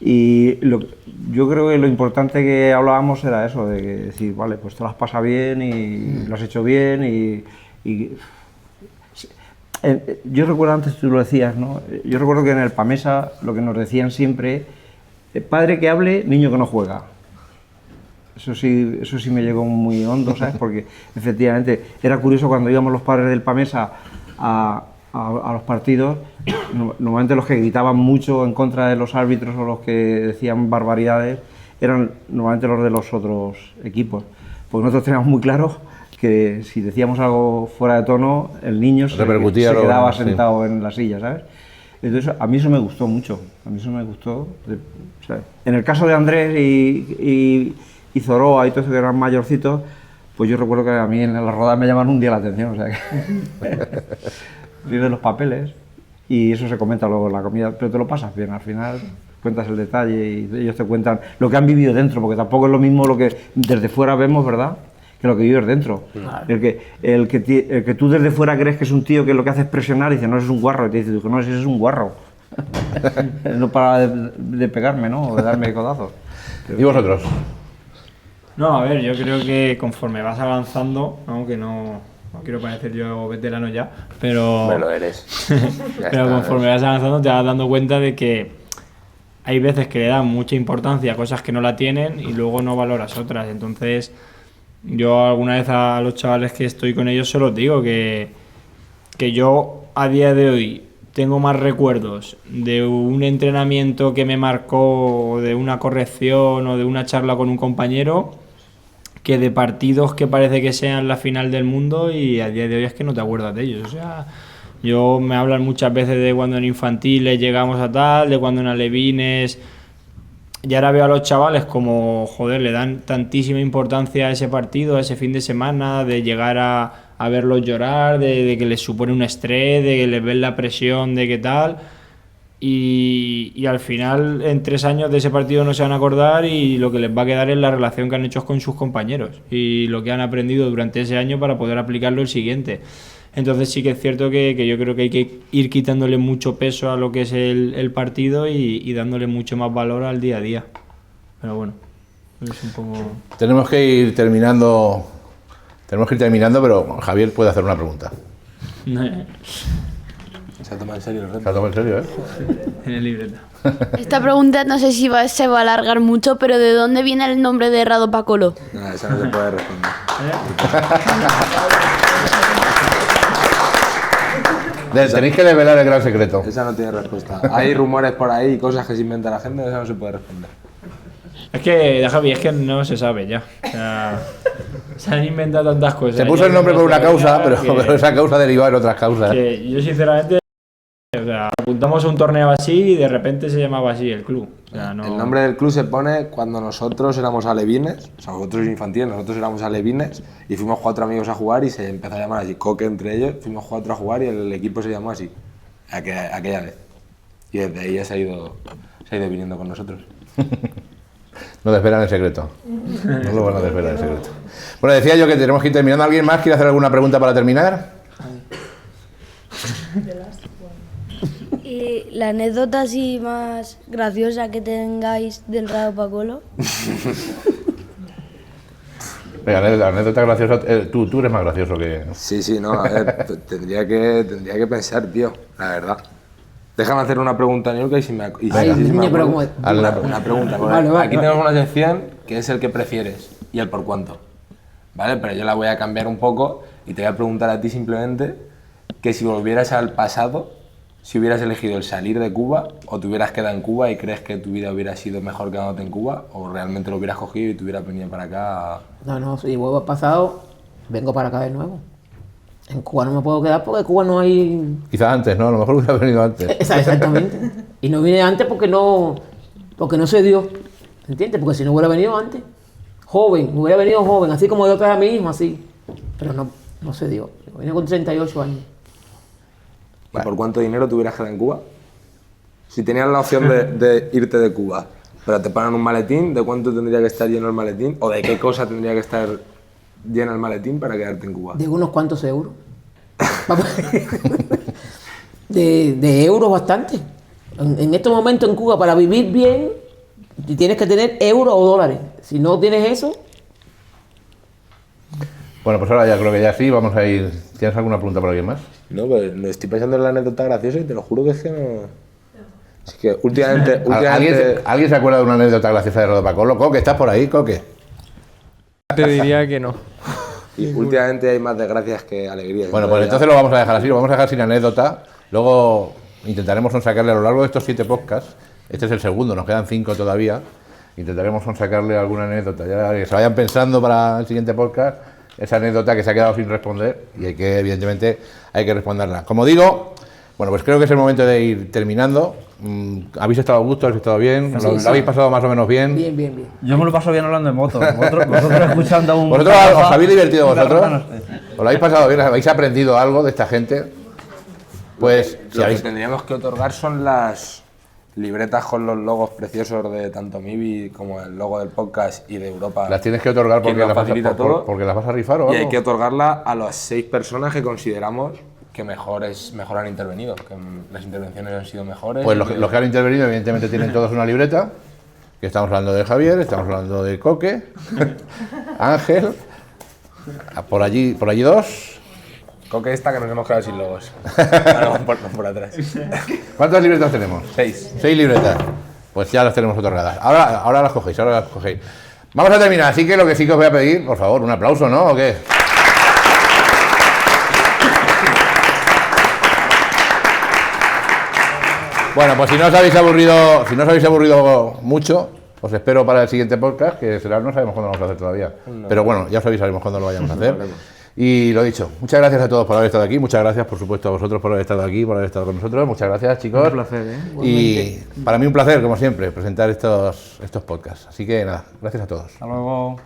Y yo creo que lo importante que hablábamos era eso, de que decir, vale, pues te lo has pasado bien y lo has hecho bien yo recuerdo antes, tú lo decías, ¿no? Yo recuerdo que en el PAMESA lo que nos decían siempre, padre que hable, niño que no juega. Eso sí me llegó muy hondo, ¿sabes? Porque efectivamente era curioso cuando íbamos los padres del PAMESA a los partidos, normalmente los que gritaban mucho en contra de los árbitros o los que decían barbaridades eran normalmente los de los otros equipos. Porque nosotros teníamos muy claro que si decíamos algo fuera de tono, el niño se quedaba sentado en la silla, ¿sabes? Entonces a mí eso me gustó mucho, ¿sabes? En el caso de Andrés y Zoroa y todo eso que eran mayorcitos, pues yo recuerdo que a mí en las rodadas me llamaron un día la atención, o sea que vives los papeles y eso se comenta luego en la comida, pero te lo pasas bien, al final cuentas el detalle y ellos te cuentan lo que han vivido dentro, porque tampoco es lo mismo lo que desde fuera vemos, ¿verdad?, que lo que vives dentro. Claro. El que tú desde fuera crees que es un tío que lo que hace es presionar y dice, no, es un guarro, y te dice, no, ese es un guarro. No para de pegarme, ¿no?, o de darme codazos. ¿Y vosotros? No, a ver, yo creo que conforme vas avanzando, aunque no quiero parecer yo veterano ya, pero... Bueno, eres. Pero conforme vas avanzando te vas dando cuenta de que hay veces que le dan mucha importancia a cosas que no la tienen y luego no valoras otras. Entonces, yo alguna vez a los chavales que estoy con ellos se los digo que yo a día de hoy tengo más recuerdos de un entrenamiento que me marcó, o de una corrección o de una charla con un compañero, que de partidos que parece que sean la final del mundo y a día de hoy es que no te acuerdas de ellos. O sea, me hablan muchas veces de cuando en infantiles llegamos a tal, de cuando en alevines, y ahora veo a los chavales como, joder, le dan tantísima importancia a ese partido, a ese fin de semana, de llegar a verlos llorar, de que les supone un estrés, de que les ven la presión, de qué tal. Y al final, en 3 años de ese partido no se van a acordar y lo que les va a quedar es la relación que han hecho con sus compañeros y lo que han aprendido durante ese año para poder aplicarlo el siguiente. Entonces sí que es cierto que yo creo que hay que ir quitándole mucho peso a lo que es el partido y dándole mucho más valor al día a día. Pero bueno, es un poco... Tenemos que ir terminando, pero Javier puede hacer una pregunta. Se ha tomado en serio el reto. Se ha tomado en serio, ¿eh? En el libreta. Esta pregunta no sé si se va a alargar mucho, pero ¿de dónde viene el nombre de Rado Pacolo? No, esa no se puede responder. Tenéis que develar el gran secreto. Esa no tiene respuesta. Hay rumores por ahí, cosas que se inventa la gente, esa no se puede responder. Es que, Javi, es que no se sabe ya. O sea, se han inventado tantas cosas. Se puso el nombre por una causa, pero esa causa derivaba en otras causas. Que yo, sinceramente, o sea, apuntamos a un torneo así y de repente se llamaba así el club. O sea, no... El nombre del club se pone cuando nosotros éramos alevines, o sea, nosotros infantiles, nosotros éramos alevines y fuimos 4 amigos a jugar y se empezó a llamar así, Coque entre ellos, fuimos 4 a jugar y el equipo se llamó así, aquella vez. Y desde ahí se ha ido viniendo con nosotros. No desvelan el secreto. No lo van a desvelar el secreto. Bueno, decía yo que tenemos que ir terminando. ¿Alguien más quiere hacer alguna pregunta para terminar? ¿Y la anécdota así más graciosa que tengáis del Rado Pacolo? Venga, la anécdota graciosa. Tú eres más gracioso que... Sí, no, a ver, tendría que pensar, tío, la verdad. Déjame hacer una pregunta, Niurka, y si me acuerdo. Una pregunta. Vale. Aquí tenemos una sección que es el que prefieres y el por cuánto. ¿Vale? Pero yo la voy a cambiar un poco y te voy a preguntar a ti simplemente que si volvieras al pasado, si hubieras elegido el salir de Cuba o te hubieras quedado en Cuba y crees que tu vida hubiera sido mejor quedándote en Cuba o realmente lo hubieras cogido y te hubieras venido para acá. No, si vuelvo al pasado, vengo para acá de nuevo. En Cuba no me puedo quedar porque en Cuba no hay... Quizás antes, ¿no? A lo mejor hubiera venido antes. Exactamente. Y no vine antes porque no se dio. ¿Entiendes? Porque si no hubiera venido antes, hubiera venido joven, así como yo traje a mi hijo, así. Pero no se dio. Vine con 38 años. ¿Y por cuánto dinero te hubieras quedado en Cuba? Si tenías la opción de irte de Cuba, pero te pagan un maletín, ¿de cuánto tendría que estar lleno el maletín? ¿O de qué cosa tendría que estar llena el maletín para quedarte en Cuba? De unos cuantos euros. de euros bastante. En estos momentos en Cuba, para vivir bien, tienes que tener euros o dólares. Si no tienes eso... Bueno, pues ahora ya creo que ya sí, vamos a ir... ¿Tienes alguna pregunta para alguien más? No, pues me estoy pensando en la anécdota graciosa y te lo juro que es que no... Es que últimamente... ¿Alguien se acuerda de una anécdota graciosa de Rodopacolo? Coque, ¿estás por ahí, Coque? Te diría que no. Y últimamente hay más desgracias que alegrías. Bueno, pues entonces lo vamos a dejar así, lo vamos a dejar sin anécdota. Luego intentaremos sacarle a lo largo de estos 7 podcasts. Este es el segundo, nos quedan 5 todavía. Intentaremos sacarle alguna anécdota. Ya que se vayan pensando para el siguiente podcast esa anécdota que se ha quedado sin responder y evidentemente hay que responderla. Como digo, bueno, pues creo que es el momento de ir terminando. ¿Habéis estado a gusto? ¿Habéis estado bien? ¿Lo habéis pasado más o menos bien? Bien. Yo me lo paso bien hablando en moto. Vosotros escuchando un... ¿Vosotros os habéis divertido vosotros? ¿Os lo habéis pasado bien? ¿Habéis aprendido algo de esta gente? Pues lo que tendríamos que otorgar son las libretas con los logos preciosos de tanto Mibi como el logo del podcast y de Europa. Las tienes que otorgar porque las vas a rifar o algo. Y hay que otorgarla a las 6 personas que consideramos que mejor han intervenido, que las intervenciones han sido mejores. Pues los que han intervenido evidentemente tienen todos una libreta, que estamos hablando de Javier, estamos hablando de Coque, Ángel, por allí 2. Coque esta que nos hemos quedado sin logos. Ahora por atrás. ¿Cuántas libretas tenemos? 6. 6 libretas. Pues ya las tenemos otorgadas. Ahora las cogéis, Vamos a terminar, así que lo que sí que os voy a pedir, por favor, un aplauso, ¿no? ¿O qué? Bueno, pues si no os habéis aburrido mucho, os espero para el siguiente podcast, que será, no sabemos cuándo lo vamos a hacer todavía. Pero bueno, ya os avisaremos cuándo lo vayamos a hacer. Y lo dicho, muchas gracias a todos por haber estado aquí, muchas gracias por supuesto a vosotros por haber estado aquí, por haber estado con nosotros, muchas gracias chicos. Un placer, ¿eh? Y para mí un placer, como siempre, presentar estos podcasts. Así que nada, gracias a todos. Hasta luego.